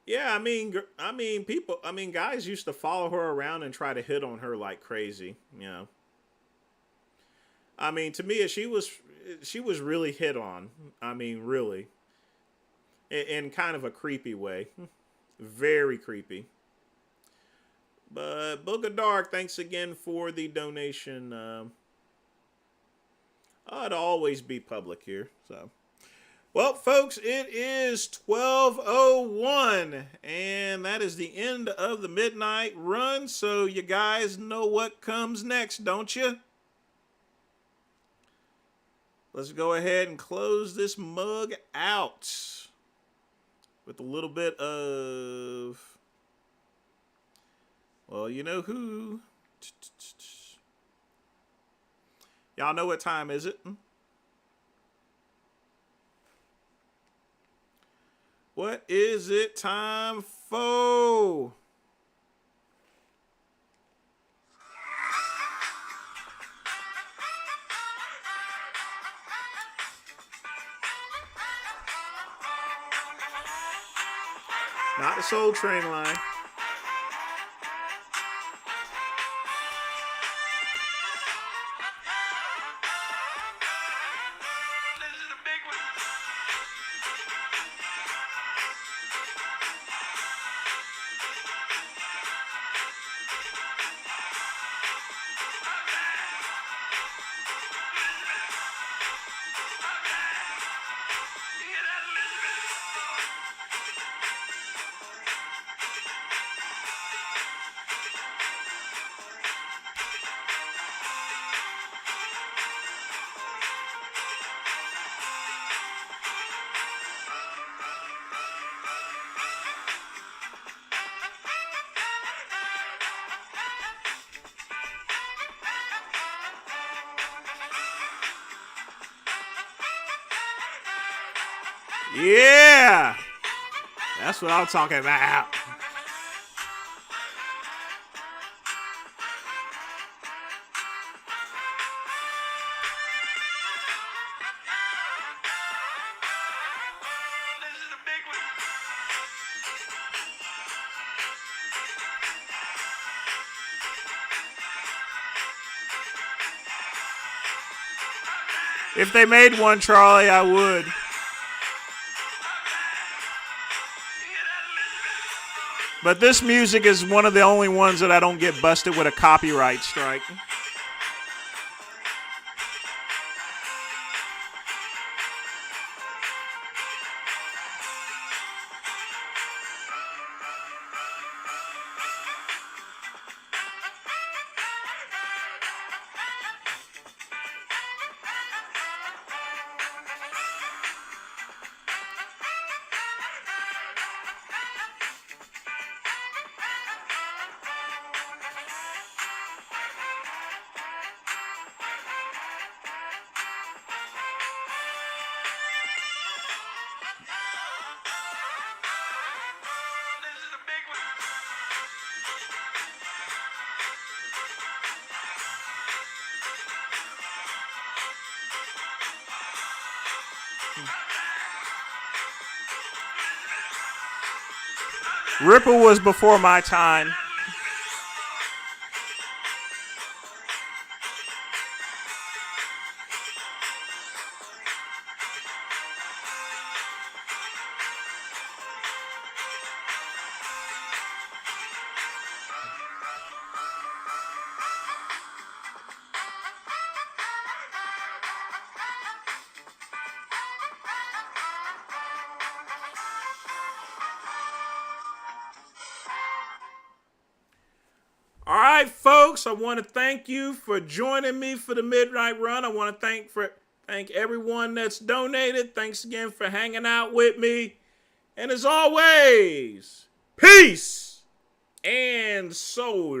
Speaker 1: Yeah, guys used to follow her around and try to hit on her like crazy. You know, I mean, to me, she was really hit on. I mean, really, in kind of a creepy way, very creepy. But Book of Dark, thanks again for the donation. It'll always be public here, so. Well, folks, it is 12:01, and that is the end of the midnight run, so you guys know what comes next, don't you? Let's go ahead and close this mug out with a little bit of, well, you know who. Y'all know what time is it? What is it time for? Not the Soul Train line. Yeah! That's what I'm talking about. If they made one, Charlie, I would. But this music is one of the only ones that I don't get busted with a copyright strike. Ripple was before my time. All right, folks, I want to thank you for joining me for the Midnight Run. I want to thank everyone that's donated. Thanks again for hanging out with me. And as always, peace and soul.